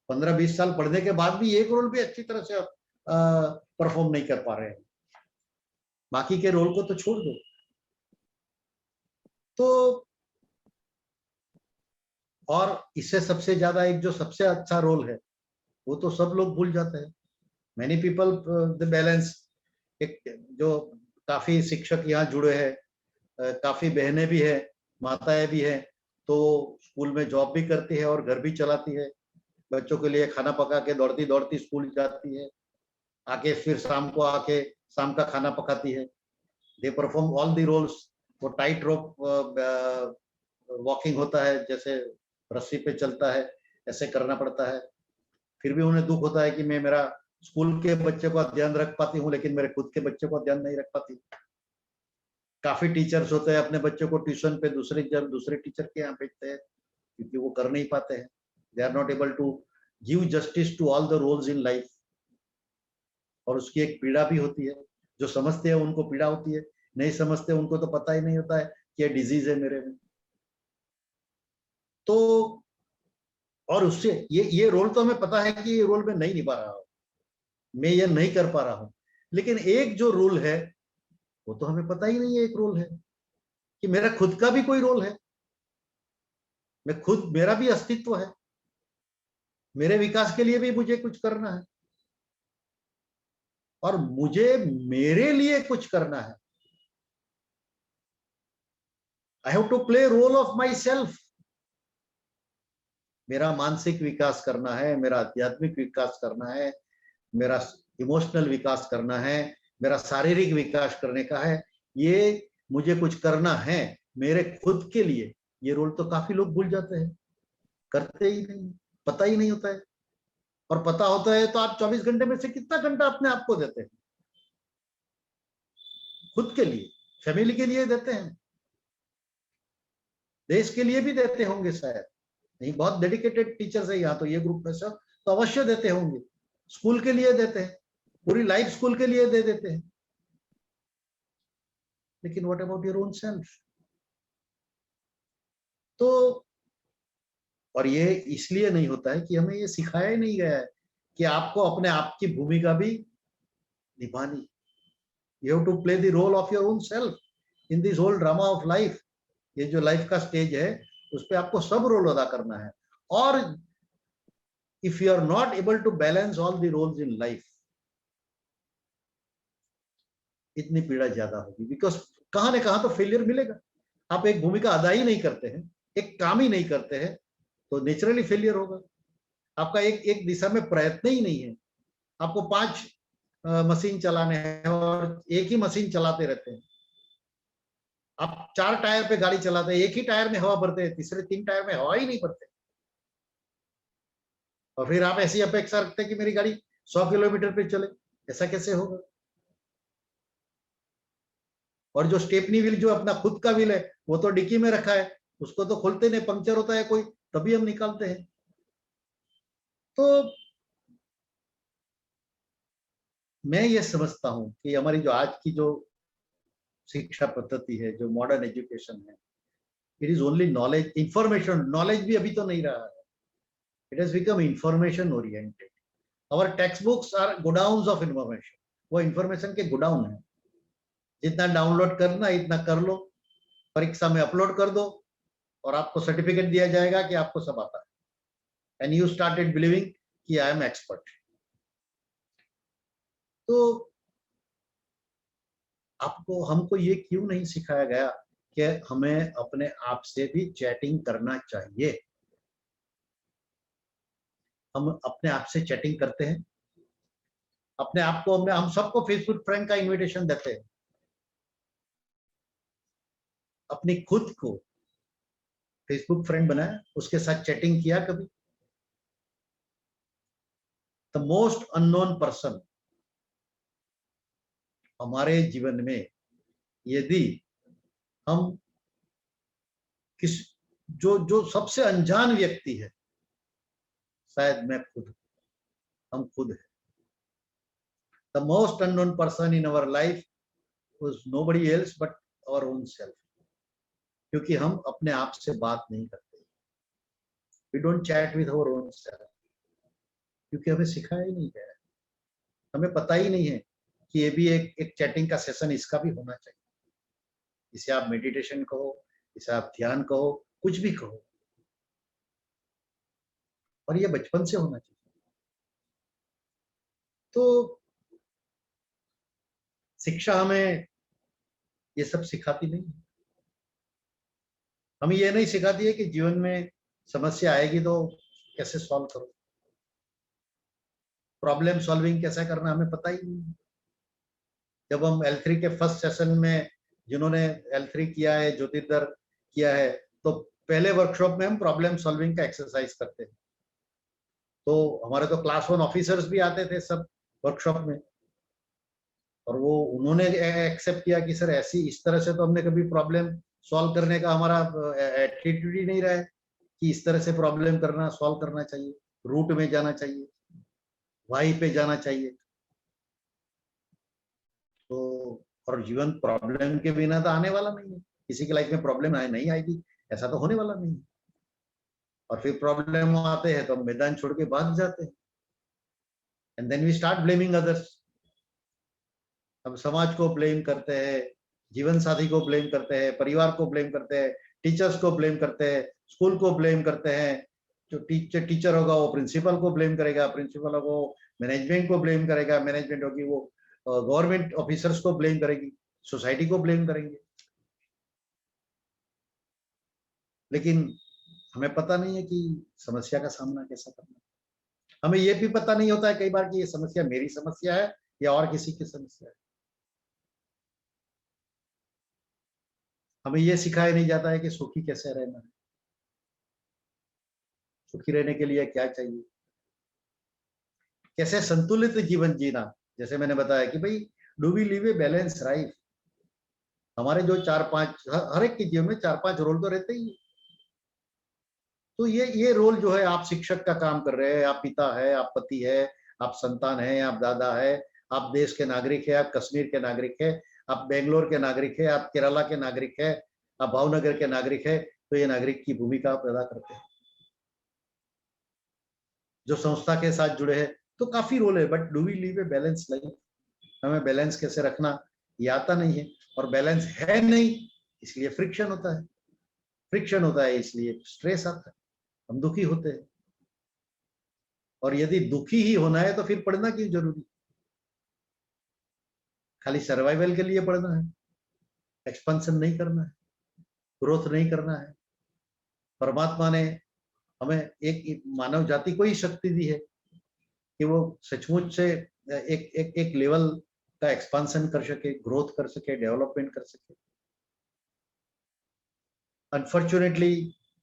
15-20 साल पढ़ने के बाद भी एक रोल भी अच्छी तरह से परफॉर्म नहीं कर पा रहे हैं, बाकी के रोल को तो छोड़ दो। तो और इससे सबसे ज्यादा एक जो सबसे अच्छा रोल है वो तो सब लोग भूल जाते हैं। Many people the balance. एक जो काफी शिक्षक यहाँ जुड़े हैं, काफी बहनें भी है, माताएं भी हैं, तो स्कूल में जॉब भी करती है और घर भी चलाती है, बच्चों के लिए खाना पका के दौड़ती दौड़ती स्कूल जाती है, आके फिर शाम को आके शाम का खाना पकाती है। They perform all the roles. वो टाइट रोप वॉकिंग होता है, जैसे रस्सी पे चलता है, ऐसे करना पड़ता है। फिर भी उन्हें दुख होता है कि मैं मेरा स्कूल के बच्चे को ध्यान रख पाती हूँ लेकिन मेरे खुद के बच्चे को ध्यान नहीं रख पाती। काफी टीचर्स होते हैं अपने बच्चों को ट्यूशन पे दूसरे टीचर के यहाँ भेजते हैं क्योंकि वो कर नहीं पाते हैं। They are not able to give justice to all the roles in life. और उसकी एक पीड़ा भी होती है, जो समझते हैं उनको पीड़ा होती है, नहीं समझते उनको तो पता ही नहीं होता है कि ये डिजीज है मेरे में। तो और उससे ये रोल तो हमें पता है कि ये रोल मैं नहीं निभा रहा हूँ, मैं ये नहीं कर पा रहा हूँ, लेकिन एक जो रोल है वो तो हमें पता ही नहीं है। एक रोल है कि मेरा खुद का भी कोई रोल है, मैं खुद, मेरा भी अस्तित्व है, मेरे विकास के लिए भी मुझे कुछ करना है और मुझे मेरे लिए कुछ करना है। I have to play role of myself. मेरा मानसिक विकास करना है, मेरा आध्यात्मिक विकास करना है, मेरा इमोशनल विकास करना है, मेरा शारीरिक विकास करने का है, ये मुझे कुछ करना है मेरे खुद के लिए। ये रोल तो काफी लोग भूल जाते हैं, करते ही नहीं, पता ही नहीं होता है। और पता होता है तो आप 24 घंटे में से कितना घंटा अपने आप को देते हैं? खुद के लिए, फैमिली के लिए देते हैं, देश के लिए भी देते होंगे शायद, नहीं बहुत डेडिकेटेड टीचर्स है यहाँ तो ये ग्रुप में सब, तो अवश्य देते होंगे। स्कूल के लिए देते हैं, पूरी लाइफ स्कूल के लिए दे देते हैं। लेकिन what about your own self? तो और ये इसलिए नहीं होता है कि हमें ये सिखाया ही नहीं गया है कि आपको अपने आप की भूमिका भी निभानी। You have to play the role of your own self in this whole drama of life. ये जो लाइफ का स्टेज है उस पे आपको सब रोल अदा करना है। और if you are not able to balance all the roles in life, इतनी पीड़ा ज्यादा होगी, बिकॉज कहां न कहां तो फेलियर मिलेगा। आप एक भूमिका अदा ही नहीं करते हैं, एक काम ही नहीं करते हैं, तो नेचुरली फेलियर होगा। आपका एक दिशा में प्रयत्न ही नहीं है। आपको 5 मशीन चलाने हैं और एक ही मशीन चलाते रहते हैं। आप 4 टायर पे गाड़ी चलाते हैं, एक ही टायर में हवा भरते हैं, तीसरे 3 टायर में हवा ही नहीं भरते। और फिर आप ऐसी अपेक्षा रखते हैं कि मेरी गाड़ी 100 किलोमीटर पे चले, ऐसा कैसे होगा? और जो स्टेपनी व्हील जो अपना खुद का व्हील है वो तो डिक्की में रखा है, उसको तो खोलते नहीं, पंक्चर होता है कोई तभी हम निकालते हैं। तो मैं ये समझता हूं कि हमारी जो आज की जो शिक्षा पद्धति है, जो मॉडर्न एजुकेशन है, it is only knowledge, information. Knowledge भी अभी तो नहीं रहा है, it has become information oriented. Our text books are godowns of information. वो इंफॉर्मेशन के गोडाउन है, जितना डाउनलोड करना इतना कर लो, परीक्षा में अपलोड कर दो और आपको सर्टिफिकेट दिया जाएगा कि आपको सब आता है, एंड यू स्टार्टेड बिलीविंग कि आई एम एक्सपर्ट। तो आपको हमको ये क्यों नहीं सिखाया गया कि हमें अपने आप से भी चैटिंग करना चाहिए? हम अपने आप से चैटिंग करते हैं, अपने आप को हम सबको फेसबुक फ्रेंड का इनविटेशन देते हैं, अपनी खुद को फेसबुक फ्रेंड बनाया, उसके साथ चैटिंग किया कभी? द मोस्ट अननोन पर्सन हमारे जीवन में, यदि हम किस जो जो सबसे अनजान व्यक्ति है, शायद मैं खुद, हम खुद है। The most unknown person in our life was nobody else but our own self. क्योंकि हम अपने आप से बात नहीं करते, we don't chat with our own self, क्योंकि हमें सिखाया ही नहीं गया है। हमें पता ही नहीं है कि ये भी एक चैटिंग का सेशन इसका भी होना चाहिए। इसे आप मेडिटेशन कहो, इसे आप ध्यान कहो, कुछ भी कहो, और ये बचपन से होना चाहिए। तो शिक्षा हमें ये सब सिखाती नहीं। हमें ये नहीं सिखाती है कि जीवन में समस्या आएगी तो कैसे सॉल्व करो, प्रॉब्लम सॉल्विंग कैसे करना हमें पता ही नहीं। जब हम L3 के फर्स्ट सेशन में, जिन्होंने L3 किया है, ज्योतिर्धर किया है, तो पहले वर्कशॉप में हम प्रॉब्लम सॉल्विंग का एक्सरसाइज करते हैं। तो हमारे तो क्लास 1 ऑफिसर्स भी आते थे सब वर्कशॉप में, और वो उन्होंने एक्सेप्ट किया कि सर ऐसी इस तरह से तो हमने कभी प्रॉब्लम सॉल्व करने का हमारा एटीट्यूड ही नहीं रहा है कि इस तरह से प्रॉब्लम करना, सॉल्व करना चाहिए, रूट में जाना चाहिए, वाई पे जाना चाहिए। तो और जीवन प्रॉब्लम के बिना तो आने वाला नहीं है, किसी की लाइफ में प्रॉब्लम नहीं आएगी, ऐसा तो होने वाला नहीं है। और फिर प्रॉब्लम आते हैं तो हम मैदान छोड़ के भाग जाते हैं, and then we start blaming others. हम समाज को ब्लेम करते हैं, जीवन साथी को ब्लेम करते हैं, परिवार को ब्लेम करते हैं, टीचर्स को ब्लेम करते हैं, स्कूल को ब्लेम करते हैं। जो टीचर होगा वो प्रिंसिपल को ब्लेम करेगा, प्रिंसिपल होगा वो मैनेजमेंट को ब्लेम करेगा, मैनेजमेंट होगी वो गवर्नमेंट ऑफिसर्स को ब्लेम करेगी, सोसाइटी को ब्लेम करेंगे। लेकिन हमें पता नहीं है कि समस्या का सामना कैसा करना है। हमें ये भी पता नहीं होता है कई बार कि ये समस्या मेरी समस्या है या और किसी की समस्या है। हमें ये सिखाया नहीं जाता है कि सुखी कैसे रहना है, सुखी रहने के लिए क्या चाहिए, कैसे संतुलित जीवन जीना। जैसे मैंने बताया कि भाई do we live a balance life. हमारे जो 4-5 हर एक के जीवन में 4-5 रोल तो रहते ही है। तो ये रोल जो है, आप शिक्षक का काम कर रहे हैं, आप पिता है, आप पति है, आप संतान है, आप दादा है, आप देश के नागरिक है, आप कश्मीर के नागरिक है, आप बेंगलोर के नागरिक है, आप केरला के नागरिक है, आप भावनगर के नागरिक है। तो ये नागरिक की भूमिका आप अदा करते हैं। जो संस्था के साथ जुड़े हैं तो काफी रोल है, but do we live a balance life. हमें बैलेंस कैसे रखना ये आता नहीं है, और बैलेंस है नहीं इसलिए फ्रिक्शन होता है, फ्रिक्शन होता है इसलिए स्ट्रेस आता है, हम दुखी होते हैं। और यदि दुखी ही होना है तो फिर पढ़ना क्यों जरूरी? खाली सर्वाइवल के लिए पढ़ना है, एक्सपेंशन नहीं करना है, ग्रोथ नहीं करना है। परमात्मा ने हमें एक मानव जाति को ही शक्ति दी है कि वो सचमुच से एक लेवल का एक्सपेंशन कर सके, ग्रोथ कर सके, डेवलपमेंट कर सके। अनफॉर्चुनेटली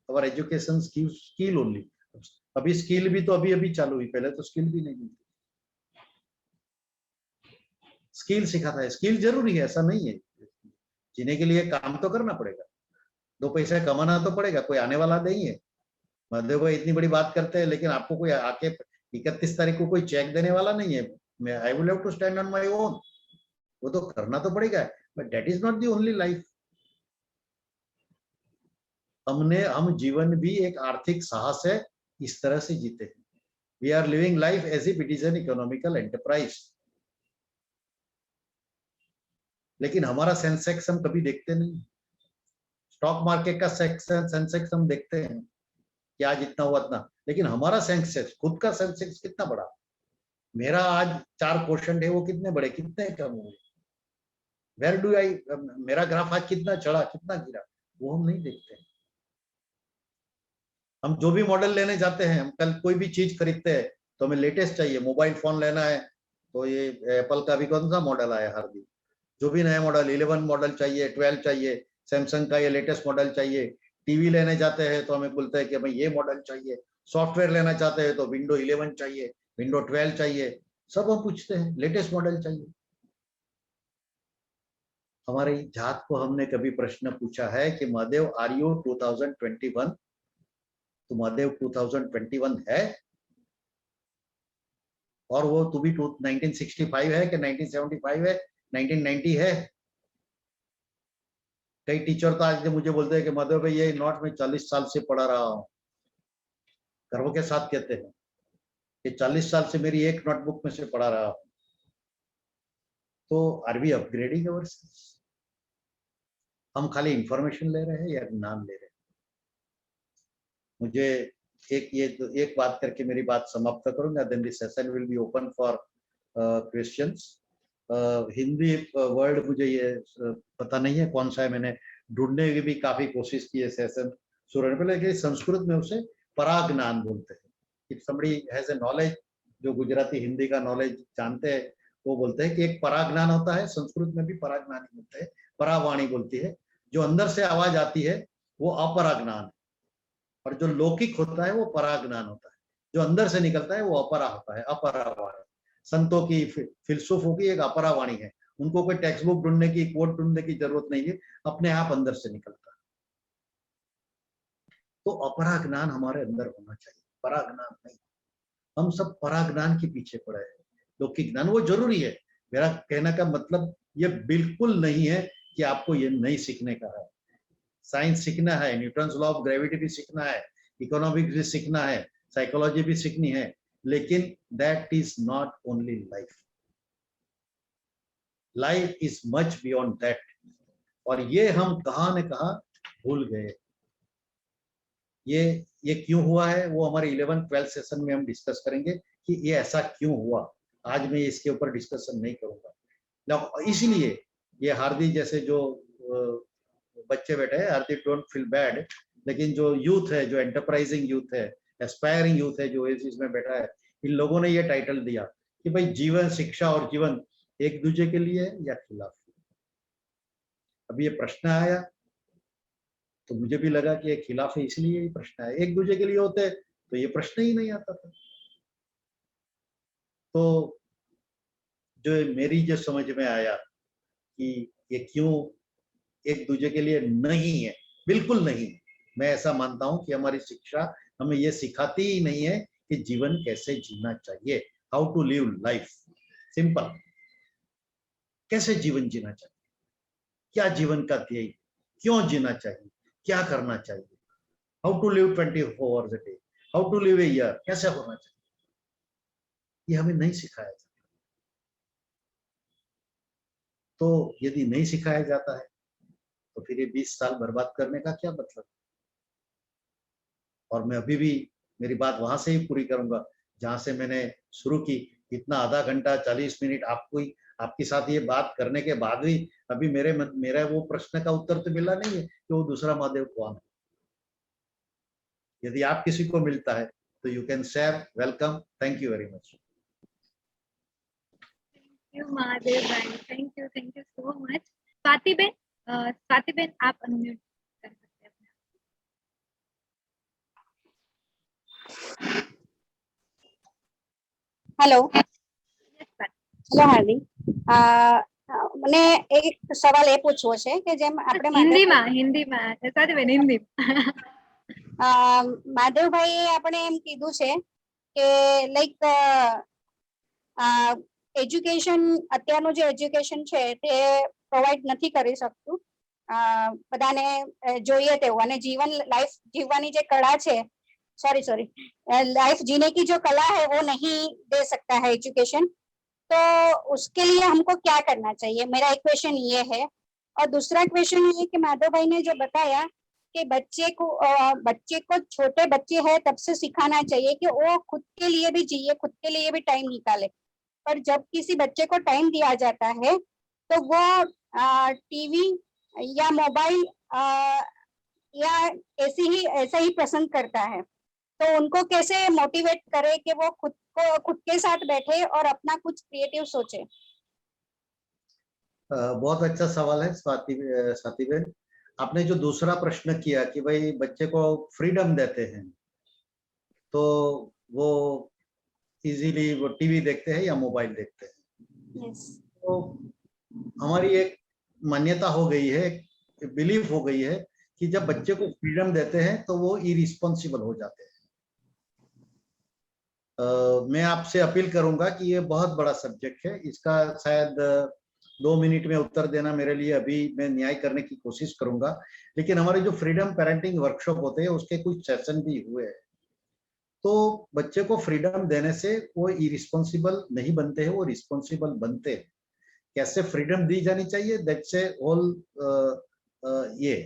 अवर एजुकेशन स्किल ओनली। अभी स्किल भी तो अभी अभी चालू हुई, पहले तो स्किल भी नहीं मिलती। स्किल सिखाता है, स्किल जरूरी है ऐसा नहीं है, जीने के लिए काम तो करना पड़ेगा, 2 पैसे कमाना तो पड़ेगा, कोई आने वाला नहीं है। महादेव भाई इतनी बड़ी बात करते हैं, लेकिन आपको कोई आके 31 तारीख को कोई चेक देने वाला नहीं है। मैं I will have to stand on my own, वो तो करना तो पड़ेगा, but that is not the only life. हम जीवन भी एक आर्थिक साहस है इस तरह से जीते हैं। We are living life as if it is an economical enterprise. लेकिन हमारा सेंसेक्स हम कभी देखते नहीं। स्टॉक मार्केट का सेंसेक्स हम देखते हैं कि आज इतना हुआ इतना, लेकिन हमारा सेंसेक्स, खुद का सेंसेक्स कितना बड़ा, मेरा आज 4 क्वेश्चन है वो कितने बड़े, कितने कम हुए, वेयर डू आई, मेरा ग्राफ आज कितना चढ़ा, कितना गिरा, वो हम नहीं देखते हैं। हम जो भी मॉडल लेने जाते हैं, हम कल कोई भी चीज खरीदते हैं तो हमें लेटेस्ट चाहिए। मोबाइल फोन लेना है तो ये एप्पल का भी कौन सा मॉडल आया हर दिन, जो भी नया मॉडल 11 मॉडल चाहिए, 12 चाहिए, सैमसंग का ये लेटेस्ट मॉडल चाहिए। टीवी लेने जाते हैं तो हमें बोलते हैं कि भाई ये मॉडल चाहिए। सॉफ्टवेयर लेना चाहते हैं तो विंडो 11 चाहिए, विंडो 12 चाहिए, सब हम पूछते हैं, लेटेस्ट मॉडल चाहिए। हमारी जात को हमने कभी प्रश्न पूछा है कि महादेव आर यू 2021? तो महादेव 2021 है, और वो तू भी 1965 है कि 1975 है, 1990 है? कई टीचर तो आज मुझे बोलते हैं कि महादेव भाई ये नोट में 40 साल से पढ़ा रहा हूँ, गर्व के साथ कहते हैं कि 40 साल से मेरी एक नोटबुक में से पढ़ा रहा हूँ। तो are we upgrading our skills? हम खाली इंफॉर्मेशन ले रहे हैं या ज्ञान ले रहे हैं? मुझे एक बात करके मेरी बात समाप्त करूंगा, then this session will be open for questions. Hindi word मुझे ये पता नहीं है कौन सा है, मैंने ढूंढने की भी काफी कोशिश की है सेशन शुरू में, लेकिन संस्कृत में उसे पराज्ञान बोलते हैं। If somebody has a knowledge, जो गुजराती हिंदी का नॉलेज जानते हैं, वो बोलते हैं कि एक पराज्ञान होता है, संस्कृत में भी पराज्ञान ही बोलते हैं, परावाणी बोलती है। जो अंदर से आवाज आती है वो अपराज्ञान है, और जो लौकिक होता है वो पराज्ञान होता है। जो अंदर से निकलता है वो अपरा होता है, अपरावाणी। संतों की, फिलसूफों की एक अपरावाणी है, उनको कोई टेक्स्ट बुक ढूंढने की, कोड ढूंढने की जरूरत नहीं है, अपने आप अंदर से निकलता है। तो अपराज्ञान हमारे अंदर होना चाहिए, पराज्ञान नहीं। हम सब पराज्ञान के पीछे पड़े हैं। लौकिक ज्ञान वो जरूरी है, मेरा कहने का मतलब ये बिल्कुल नहीं है कि आपको ये नहीं सीखने का है। साइंस सीखना है, न्यूटन लॉ ऑफ ग्रेविटी भी सीखना है, इकोनॉमिक्स भी सीखना है, साइकोलॉजी भी सीखनी है, लेकिन that is not only life. Life is much beyond that, और ये हम कहां न कहां भूल गए। ये क्यों हुआ है वो हमारे 11th-12th सेशन में हम डिस्कस करेंगे कि ये ऐसा क्यों हुआ। आज मैं इसके ऊपर डिस्कशन नहीं करूंगा। इसलिए ये हार्दिक जैसे जो बच्चे बैठे हैं, हार्दिक डोंट फील बैड, लेकिन जो यूथ है, जो एंटरप्राइजिंग यूथ है, एस्पायरिंग यूथ है, जो ओएसिस में बैठा है, इन लोगों ने ये टाइटल दिया कि भाई जीवन, शिक्षा और जीवन एक दूसरे के लिए है या खिलाफ। अब ये प्रश्न आया तो मुझे भी लगा कि ये खिलाफ है, इसलिए ये प्रश्न आया। एक दूसरे के लिए होते तो ये प्रश्न ही नहीं आता था। तो जो मेरी जो समझ में आया कि ये क्यों एक दूसरे के लिए नहीं है, बिल्कुल नहीं। मैं ऐसा मानता हूं कि हमारी शिक्षा हमें ये सिखाती ही नहीं है कि जीवन कैसे जीना चाहिए, how to live life, simple. कैसे जीवन जीना चाहिए, क्या जीवन का ध्येय, क्यों जीना चाहिए, क्या करना चाहिए, how to live 24 hours a day, how to live a year, कैसे होना चाहिए, ये हमें नहीं सिखाया जाता। तो यदि नहीं सिखाया जाता है तो फिर ये 20 साल बर्बाद करने का क्या मतलब। और मैं अभी भी मेरी बात वहां से ही पूरी करूंगा जहां से मैंने शुरू की। इतना आधा घंटा 40 मिनट आपको ही, आपके साथ ये बात करने के बाद भी अभी मेरा वो प्रश्न का उत्तर तो मिला नहीं है कि वो दूसरा महादेव कौन है। यदि आप किसी को मिलता है तो you can share, welcome, thank you very much.
Thank you Mahadev भाई, thank you so much. Swati बेन आप अनम्यूट कर सकते हैं अपने आप।
Hello
Yes, Swati.
Hello Hardik, મને એક સવાલ એ પૂછવો છે કે જેમ આપણે
હિન્દીમાં स्वाति बेन हिंदी।
માધવભાઈએ આપણે એમ કીધું છે કે લાઈક એજ્યુકેશન, અત્યારનું જે એજ્યુકેશન છે તે પ્રોવાઈડ નથી કરી શકતું બધાને જોઈએ તેવું, અને જીવન લાઈફ જીવવાની જે કળા છે, सॉरी लाइफ जीने की जो कला है वो नहीं दे सकता है एजुकेशन। तो उसके लिए हमको क्या करना चाहिए, मेरा एक क्वेश्चन ये है। और दूसरा क्वेश्चन ये कि माधव भाई ने जो बताया कि बच्चे को छोटे बच्चे हैं तब से सिखाना चाहिए कि वो खुद के लिए भी जिए, खुद के लिए भी टाइम निकाले। पर जब किसी बच्चे को टाइम दिया जाता है तो वो टीवी या मोबाइल या ऐसा ही पसंद करता है। तो उनको कैसे मोटिवेट करे कि वो खुद के साथ बैठे और अपना कुछ क्रिएटिव सोचे।
बहुत अच्छा सवाल है स्वाति बेन। आपने जो दूसरा प्रश्न किया कि भाई बच्चे को फ्रीडम देते हैं तो वो इजीली वो टीवी देखते हैं या मोबाइल देखते हैं।
yes.
तो हमारी एक मान्यता हो गई है, बिलीफ हो गई है कि जब बच्चे को फ्रीडम देते हैं तो वो इरिस्पॉन्सिबल हो जाते हैं। मैं आपसे अपील करूंगा कि ये बहुत बड़ा सब्जेक्ट है, इसका शायद 2 मिनट में उत्तर देना मेरे लिए अभी मैं न्याय करने की कोशिश करूंगा। लेकिन हमारे जो फ्रीडम पेरेंटिंग वर्कशॉप होते हैं उसके कुछ सेशन भी हुए हैं। तो बच्चे को फ्रीडम देने से वो इरिस्पॉन्सिबल नहीं बनते हैं, वो रिस्पॉन्सिबल बनते हैं। कैसे फ्रीडम दी जानी चाहिए, दैट्स ए होल ये।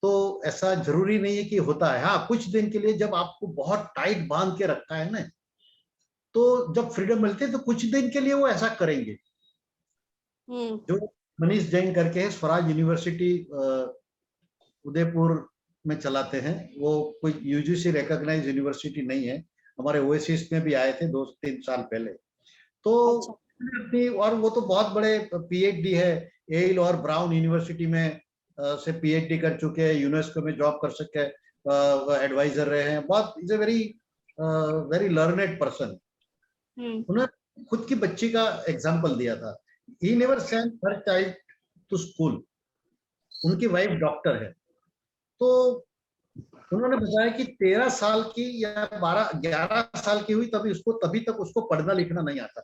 तो ऐसा जरूरी नहीं है कि होता है। हाँ, कुछ दिन के लिए जब आपको बहुत टाइट बांध के रखा है ना, तो जब फ्रीडम मिलती है तो कुछ दिन के लिए वो ऐसा करेंगे। जो मनीष जैन करके है, स्वराज यूनिवर्सिटी उदयपुर में चलाते हैं, वो कोई यूजीसी रिकॉग्नाइज यूनिवर्सिटी नहीं है, हमारे ओएसिस में भी आए थे 2-3 साल पहले। तो और वो तो बहुत बड़े पीएचडी है, एल और ब्राउन यूनिवर्सिटी में से पीएचडी कर चुके हैं, यूनेस्को में जॉब कर सके, एडवाइजर रहे हैं, बहुत is a very learned person. उन्होंने खुद की बच्ची का एग्जाम्पल दिया था। He never sent her child to school. उनकी वाइफ डॉक्टर है, तो उन्होंने बताया कि 13 साल की या 11 साल की हुई तभी तक उसको पढ़ना लिखना नहीं आता।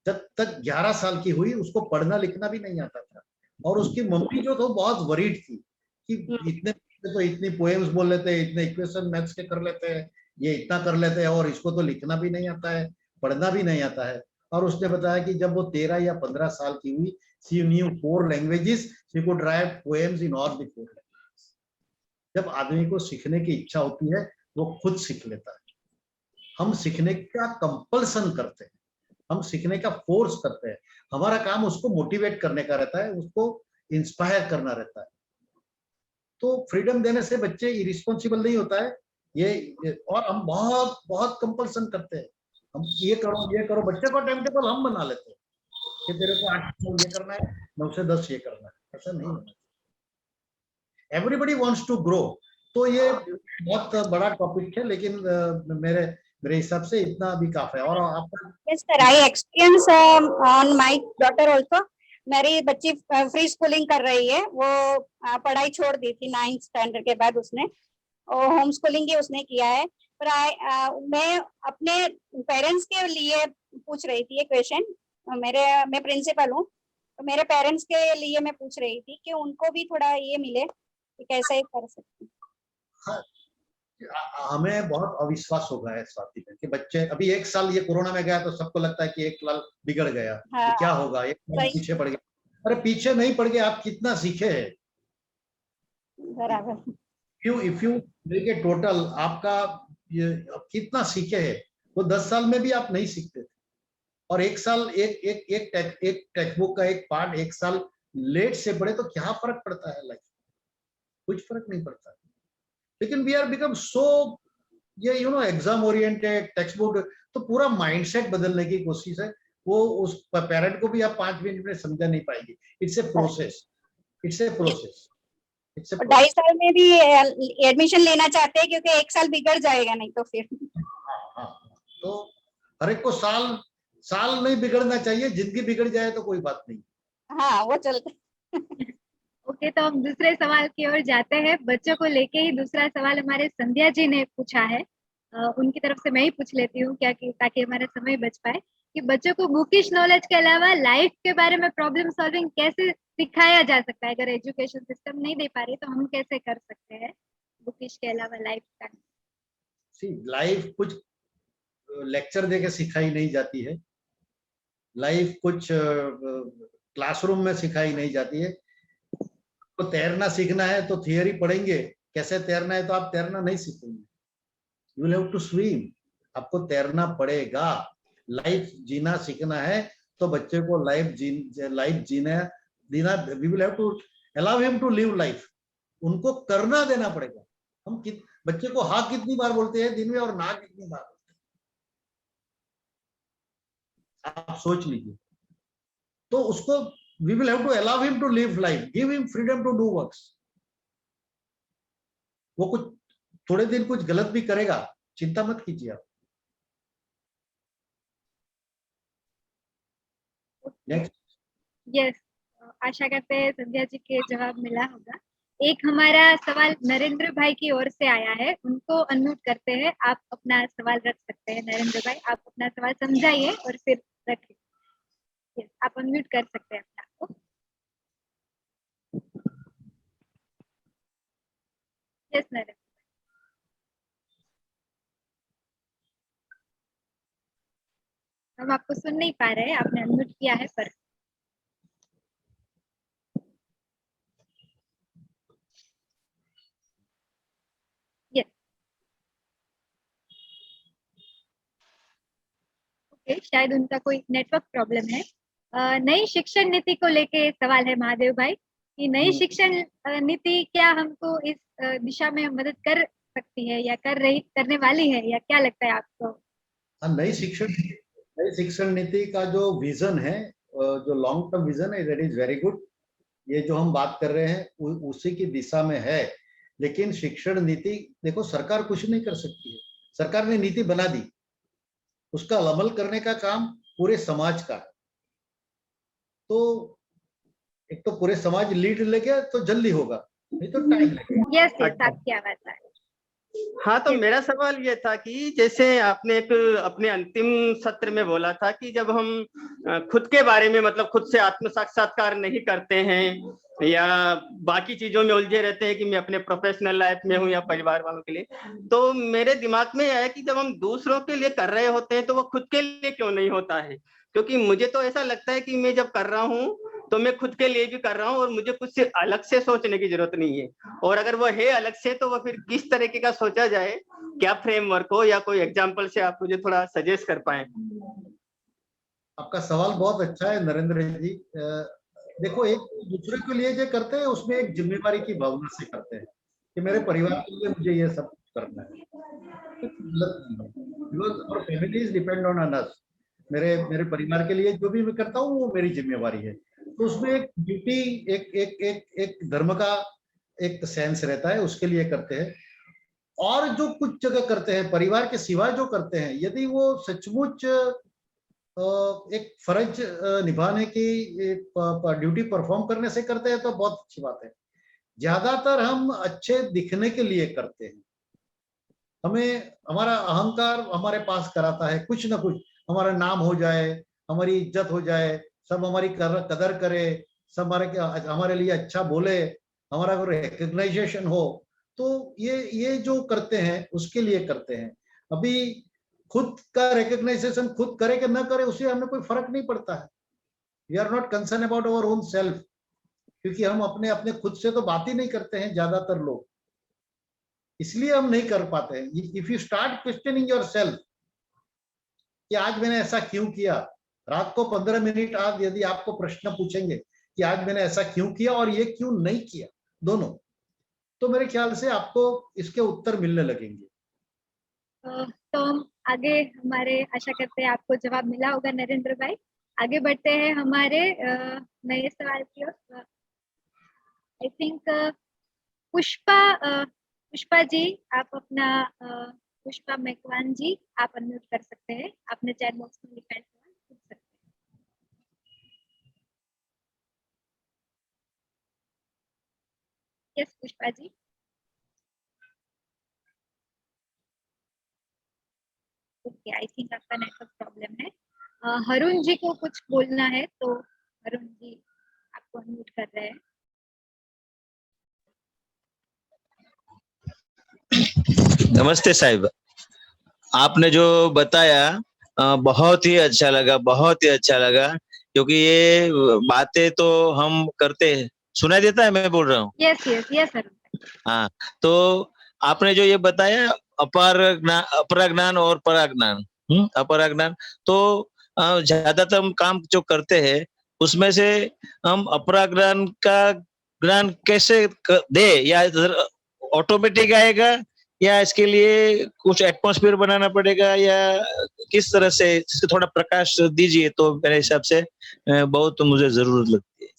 जब तक 11 साल की हुई उसको पढ़ना लिखना भी नहीं आता था। और उसकी मम्मी जो तो बहुत वरीड थी कि इतनी पोएम्स बोल लेते हैं, इतने इक्वेशन मैथ्स के कर लेते हैं, ये इतना कर लेते हैं, और इसको तो लिखना भी नहीं आता है, पढ़ना भी नहीं आता है। और उसने बताया कि जब वो 13 या 15 साल की हुई, she knew 4 languages, she could write poems in all the 4 languages। जब आदमी को सीखने की इच्छा होती है वो खुद सीख लेता है। हम सीखने का कंपल्सन करते हैं, हम सीखने का फोर्स करते हैं। हमारा काम उसको मोटिवेट करने का रहता है, उसको इंस्पायर करना रहता है। तो फ्रीडम देने से बच्चे इरिस्पॉन्सिबल नहीं होता है और हम बहुत बहुत कंपल्सन करते हैं, हम ये करो, बच्चे का टाइम टेबल हम बना लेते हैं कि तेरे को 8 से ये करना है, 9 से 10 ये करना है, ऐसा नहीं होना चाहिए। Everybody wants to grow. तो ये बहुत बड़ा टॉपिक है, लेकिन मेरे हिसाब से इतना भी काफी है। और आपका?
Yes sir, I experience on my daughter also. मेरी बच्ची फ्री स्कूलिंग कर रही है, वो पढ़ाई छोड़ दी थी 9th स्टैंडर्ड के बाद, उसने होम स्कूलिंग ही उसने किया है। पर मैं अपने पेरेंट्स के लिए पूछ रही थी ये क्वेश्चन। मैं प्रिंसिपल हूँ, तो मेरे पेरेंट्स के लिए मैं पूछ रही थी कि उनको भी थोड़ा ये मिले कि कैसे कर सकते हैं।
हाँ, हमें बहुत अविश्वास हो गया है स्वाति में कि बच्चे अभी 1 साल ये कोरोना में गया तो सबको लगता है कि 1 साल बिगड़ गया,
हाँ,
क्या होगा, 1 साल पीछे पड़ गया। अरे पीछे नहीं पड़ गए, आप कितना सीखे हैं।
बराबर।
इफ यू देखिए टोटल आपका ये कितना सीखे हैं, वो 10 साल में भी आप नहीं सीखते थे। और 1 साल एक टेक्स्ट बुक का एक पार्ट 1 साल लेट से पढ़े तो क्या फर्क पड़ता है लाइफ, कुछ फर्क नहीं पड़ता। लेकिन वी आर बिकम सो ये एग्जाम ओरिएंटेड टेक्स्ट बुक, तो पूरा माइंडसेट बदलने की कोशिश है। वो उस पेरेंट को भी आप 5 मिनट में समझा नहीं पाएंगे। It's a process, it's a process.
2.5 साल में भी एडमिशन लेना चाहते हैं क्योंकि 1 साल बिगड़ जाएगा नहीं तो फिर।
हाँ, तो हर एक को साल नहीं बिगड़ना चाहिए, जिंदगी बिगड़ जाए तो कोई बात नहीं।
हाँ, वो चलता।
ओके, तो हम दूसरे सवाल की ओर जाते हैं। बच्चों को लेके ही दूसरा सवाल हमारे संध्या जी ने पूछा है, उनकी तरफ से मैं ही पूछ लेती हूँ क्या कि ताकि हमारा समय बच पाए, कि बच्चों को बुकिश नॉलेज के अलावा लाइफ के बारे में प्रॉब्लम सॉल्विंग कैसे सिखाया जा सकता है। अगर एजुकेशन सिस्टम नहीं दे पा रही तो हम कैसे कर सकते हैं बुकिश के अलावा लाइफ का?
लाइफ कुछ लेक्चर देके सिखाई नहीं जाती है, लाइफ कुछ क्लासरूम में सिखाई नहीं जाती है। तो तैरना सीखना है तो थियरी पढ़ेंगे, कैसे तैरना है तो आप तैरना नहीं सीखेंगे। You will have to swim, आपको तैरना पड़ेगा। लाइफ जीना सीखना है तो बच्चे को लाइफ जीना we will have to allow him to live life, उनको करना देना पड़ेगा। हम बच्चे को हाँ कितनी बार बोलते हैं दिन में और ना कितनी बार बोलते हैं, आप सोच लीजिए। तो उसको we will have to allow him to live life, give him freedom to do works। वो कुछ थोड़े दिन कुछ गलत भी करेगा, चिंता मत कीजिए आप। नेक्स्ट।
यस, आशा करते हैं संध्या जी के जवाब मिला होगा। एक हमारा सवाल नरेंद्र भाई की ओर से आया है, उनको अनम्यूट करते हैं। आप अपना सवाल रख सकते हैं नरेंद्र भाई, आप अपना सवाल समझाइए और फिर रखिए। यस, आप अनम्यूट कर सकते हैं अपना आपको। यस नरेंद्र, हम आपको सुन नहीं पा रहे हैं, आपने अनम्यूट किया है पर। यस, ओके, शायद उनका कोई नेटवर्क प्रॉब्लम है। नई शिक्षण नीति को लेके सवाल है महादेव भाई कि नई शिक्षण नीति क्या हमको इस दिशा में मदद कर सकती है या करने वाली है, या क्या लगता है आपको?
नई शिक्षण नीति का जो विजन है, जो लॉन्ग टर्म विजन है, दैट इज वेरी गुड। ये जो हम बात कर रहे हैं उसी की दिशा में है। लेकिन शिक्षण नीति देखो, सरकार कुछ नहीं कर सकती है। सरकार ने नीति बना दी, उसका अमल करने का काम पूरे समाज का है। तो एक तो पूरे समाज लीड लेके तो जल्दी होगा, नहीं तो टाइम लगेगा।
यस, आपकी आवाज आ रही है।
हाँ, तो मेरा सवाल ये था कि जैसे आपने एक अपने अंतिम सत्र में बोला था कि जब हम खुद के बारे में मतलब खुद से आत्म साक्षात्कार नहीं करते हैं या बाकी चीजों में उलझे रहते हैं कि मैं अपने प्रोफेशनल लाइफ में हूँ या परिवार वालों के लिए, तो मेरे दिमाग में आया कि जब हम दूसरों के लिए कर रहे होते हैं तो वो खुद के लिए क्यों नहीं होता है। क्योंकि मुझे तो ऐसा लगता है कि मैं जब कर रहा हूँ तो मैं खुद के लिए भी कर रहा हूँ और मुझे कुछ अलग से सोचने की जरूरत नहीं है। और अगर वो है अलग से तो वो फिर किस तरीके का सोचा जाए, क्या फ्रेमवर्क हो या कोई एग्जांपल से आप मुझे थोड़ा सजेस्ट कर पाए।
आपका सवाल बहुत अच्छा है नरेंद्र जी। देखो, एक दूसरे के लिए जो करते हैं उसमें एक जिम्मेवारी की भावना से करते हैं कि मेरे परिवार के लिए मुझे ये सब करना है, तो गलत नहीं है, बिकॉज और फैमिलीज डिपेंड ऑन अस। मेरे मेरे परिवार के लिए जो भी मैं करता हूँ वो मेरी जिम्मेवारी है, तो उसमें एक ड्यूटी, एक एक एक एक धर्म का एक सेंस रहता है, उसके लिए करते हैं। और जो कुछ जगह करते हैं परिवार के सिवा जो करते हैं, यदि वो सचमुच एक फर्ज निभाने की ड्यूटी परफॉर्म करने से करते हैं तो बहुत अच्छी बात है। ज्यादातर हम अच्छे दिखने के लिए करते हैं, हमें हमारा अहंकार हमारे पास कराता है कुछ ना कुछ, हमारा नाम हो जाए, हमारी इज्जत हो जाए, सब हमारी कदर करे, सब हमारे लिए अच्छा बोले, हमारा रिकग्नाइजेशन हो, तो ये जो करते हैं उसके लिए करते हैं। अभी खुद का रिकग्नाइजेशन खुद करे कि ना करे उससे हमें कोई फर्क नहीं पड़ता है। We are not concern about our own self, क्योंकि हम अपने अपने खुद से तो बात ही नहीं करते हैं ज्यादातर लोग, इसलिए हम नहीं कर पाते हैं। If you start questioning your self कि आज मैंने ऐसा क्यों किया, रात को 15 मिनट आज यदि आपको प्रश्न पूछेंगे कि आज मैंने ऐसा क्यों किया और ये क्यों नहीं किया, दोनों, तो मेरे ख्याल से आपको इसके उत्तर मिलने लगेंगे।
तो हम आगे, हमारे आशा करते हैं आपको जवाब मिला होगा नरेंद्र भाई। आगे बढ़ते हैं हमारे नए सवाल की ओर। आई थिंक पुष्पा जी, आप अपना पुष्पा मेकवान जी, आप अनम्यूट कर सकते हैं, आपने चैट बॉक्स में लिखा है सवाल, पूछ सकते हैं। Yes Pushpa ji. Okay, I think आपका नेटवर्क प्रॉब्लम है। हरुण जी को कुछ बोलना है तो हरुण जी आपको अनम्यूट कर रहे हैं।
नमस्ते साहिब, आपने जो बताया बहुत ही अच्छा लगा, बहुत ही अच्छा लगा, क्योंकि ये बातें तो हम करते हैं। सुनाई देता है मैं बोल रहा हूँ?
Yes yes yes Harun.
हाँ, तो आपने जो ये बताया अपराज्ञान और पराज्ञान, अपराज्ञान, तो ज्यादातर हम काम जो करते हैं उसमें से हम अपराज्ञान का ज्ञान कैसे दे, या ऑटोमेटिक आएगा या इसके लिए कुछ एटमॉस्फेयर बनाना पड़ेगा, या किस तरह से, इसके थोड़ा प्रकाश दीजिए तो मेरे हिसाब से बहुत मुझे जरूरत लगती है।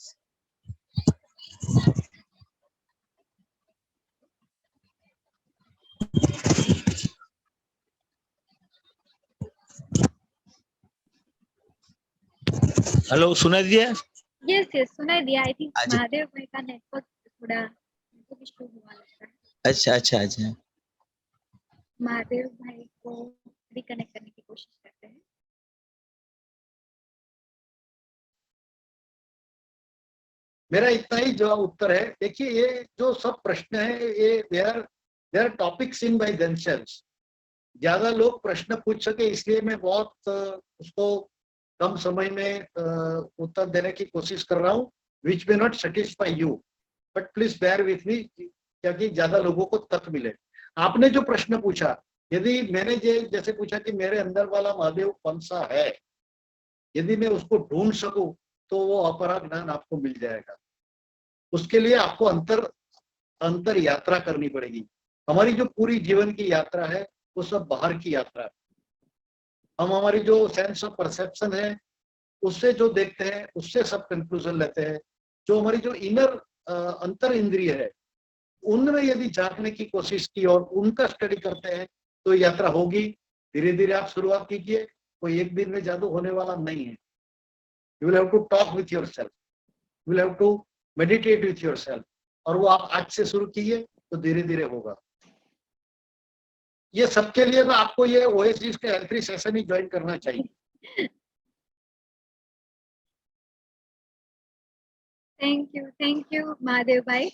हेलो, सुना दिया?
यस यस सुनाई दिया। आई थिंक
अच्छा।
महादेव भाई का नेटवर्क थोड़ा इशू हुआ लगता है।
अच्छा अच्छा अच्छा।
महादेव भाई को रिकनेक्ट करने की कोशिश करते हैं।
मेरा इतना ही जो उत्तर है। देखिए, ये जो सब प्रश्न है ये they are topics in by themselves. ज्यादा लोग प्रश्न पूछ सके इसलिए मैं बहुत उसको कम समय में उत्तर देने की कोशिश कर रहा हूँ, which may not satisfy you, but please bear with me, ताकि ज्यादा लोगों को तक मिले। आपने जो प्रश्न पूछा, यदि मैंने जैसे पूछा कि मेरे अंदर वाला महादेव कौन सा है, यदि मैं उसको ढूंढ सकूं तो वो अपरा ज्ञान आपको मिल जाएगा। उसके लिए आपको अंतर यात्रा करनी पड़ेगी। हमारी जो पूरी जीवन की यात्रा है वो सब बाहर की यात्रा है। हम हमारी जो सेंस ऑफ परसेप्शन है उससे जो देखते हैं उससे सब कंक्लूजन लेते हैं। जो हमारी जो इनर अंतर इंद्रिय है उनमें यदि झांकने की कोशिश की और उनका स्टडी करते हैं तो यात्रा होगी। धीरे धीरे आप शुरुआत कीजिए, कोई एक दिन में जादू होने वाला नहीं है। You will have to talk with yourself, you will have to meditate with yourself, और वो आप आज से शुरू कीजिए तो धीरे धीरे होगा। ये सबके लिए तो आपको ये ओएसिस के L3 सेशन ही ज्वाइन करना चाहिए।
थैंक यू महादेव भाई।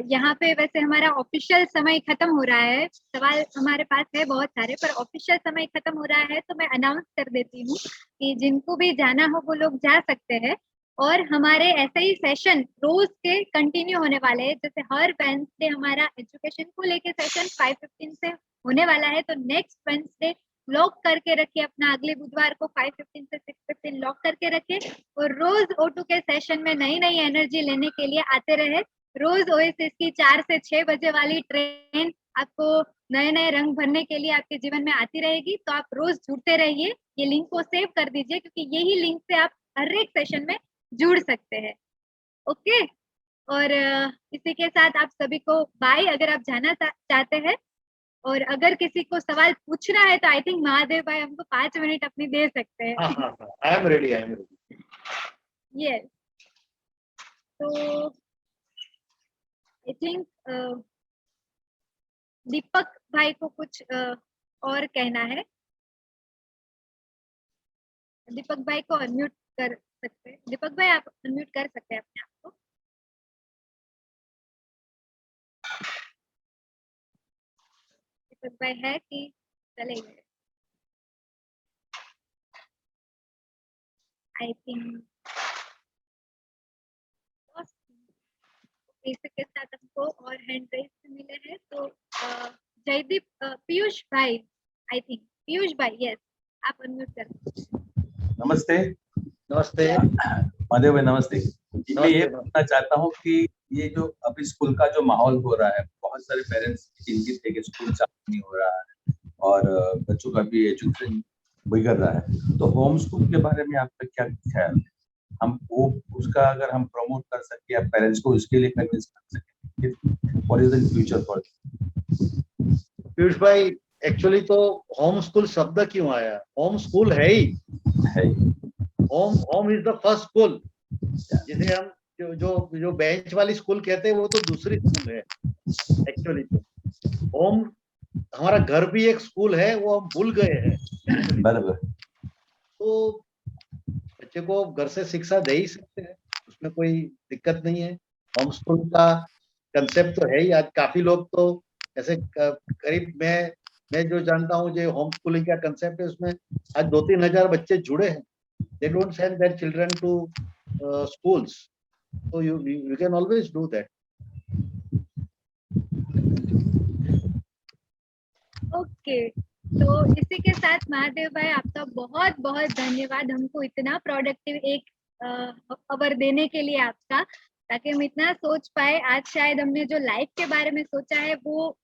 यहाँ पे वैसे हमारा ऑफिशियल समय खत्म हो रहा है। सवाल हमारे पास है बहुत सारे, पर ऑफिशियल समय खत्म हो रहा है तो मैं अनाउंस कर देती हूँ कि जिनको भी जाना हो वो लोग जा सकते हैं। और हमारे ऐसे ही सेशन रोज के कंटिन्यू होने वाले हैं। जैसे हर वेडनेसडे हमारा एजुकेशन को लेके सेशन 5:15 से होने वाला है, तो नेक्स्ट वेडनेसडे लॉक करके रखिए अपना, अगले बुधवार को 5:15 से 6:15 से लॉक करके रखे और रोज O2 के सेशन में नई नई एनर्जी लेने के लिए आते रहे। रोज ओएसिस की 4 से 6 बजे वाली ट्रेन आपको नए नए रंग भरने के लिए आपके जीवन में आती रहेगी, तो आप रोज जुड़ते रहिए। ये लिंक को सेव कर दीजिए क्योंकि यही लिंक से आप हर एक सेशन में जुड़ सकते हैं। ओके, और इसी के साथ आप सभी को बाय अगर आप जाना चाहते हैं। और अगर किसी को सवाल पूछना है तो आई थिंक महादेव भाई हमको 5 मिनट अपनी दे सकते हैं।
I am ready, I am ready.
Yes, तो आई थिंक दीपक भाई को कुछ और कहना है। दीपक भाई को अनम्यूट कर सकते हैं। दीपक भाई आप अनम्यूट कर सकते हैं अपने आप को। दीपक भाई है कि चले गए? आई थिंक इसके साथ हमको और हैंड रेस मिले हैं, तो जयदीप, पीयूष भाई, आई थिंक पीयूष भाई, यस, आप अनम्यूट कर।
नमस्ते।
नमस्ते
महादेव भाई, नमस्ते। मैं ये पूछना चाहता हूँ कि ये जो अभी स्कूल का जो माहौल हो रहा है, बहुत सारे पेरेंट्स चिंतित है कि स्कूल चालू नहीं हो रहा है और बच्चों का भी एजुकेशन बिगड़ रहा है, तो होम स्कूल के बारे में आपका क्या ख्याल है? हम वो उसका अगर हम प्रमोट कर सके या पेरेंट्स को इसके लिए कन्विंस कर सके, what is the future for?
Piyush भाई, एक्चुअली तो होम स्कूल शब्द क्यों आया? होम स्कूल है ही home is the first school. जिसे हम जो बेंच वाली स्कूल कहते हैं वो तो दूसरी स्कूल है। एक्चुअली तो होम हमारा घर भी एक स्कूल है, वो हम भूल गए हैं।
बराबर।
तो बच्चे को घर से शिक्षा दे ही सकते हैं, उसमें कोई दिक्कत नहीं है। होम स्कूल का कंसेप्ट तो है ही। आज काफी लोग तो ऐसे करीब मैं जो जानता हूँ जो होम स्कूलिंग का कंसेप्ट है, उसमें आज 2-3 हजार बच्चे जुड़े हैं। They don't send their children to schools, so you can always do that.
Okay, तो इसी के साथ महादेव भाई आपका बहुत बहुत धन्यवाद हमको इतना प्रोडक्टिव एक खबर देने के लिए आपका, ताकि हम इतना सोच पाए। आज शायद हमने जो लाइफ के बारे में सोचा है वो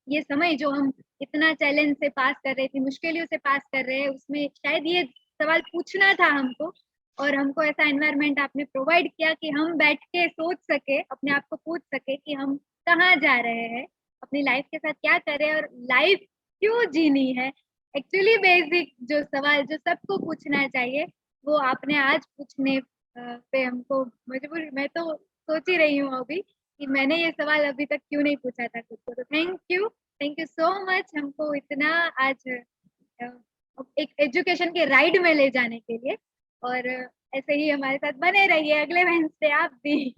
ये समय जो हम इतना चैलेंज से पास कर रहे थे, मुश्किलों से पास कर रहे हैं, उसमें शायद ये सवाल पूछना था हमको, और हमको ऐसा एनवायरनमेंट आपने प्रोवाइड किया कि हम बैठ के सोच सके, अपने आप को पूछ सके कि हम कहाँ जा रहे हैं, अपनी लाइफ के साथ क्या कर रहे हैं और लाइफ क्यों जीनी है। एक्चुअली बेसिक जो सवाल जो सबको पूछना चाहिए वो आपने आज पूछने पे हमको मजबूर, मैं तो सोच ही रही हूँ अभी कि मैंने ये सवाल अभी तक क्यों नहीं पूछा था खुद को। तो थैंक यू सो मच हमको इतना आज एक एजुकेशन के राइड में ले जाने के लिए, और ऐसे ही हमारे साथ बने रहिए अगले वेडनेसडे आप भी।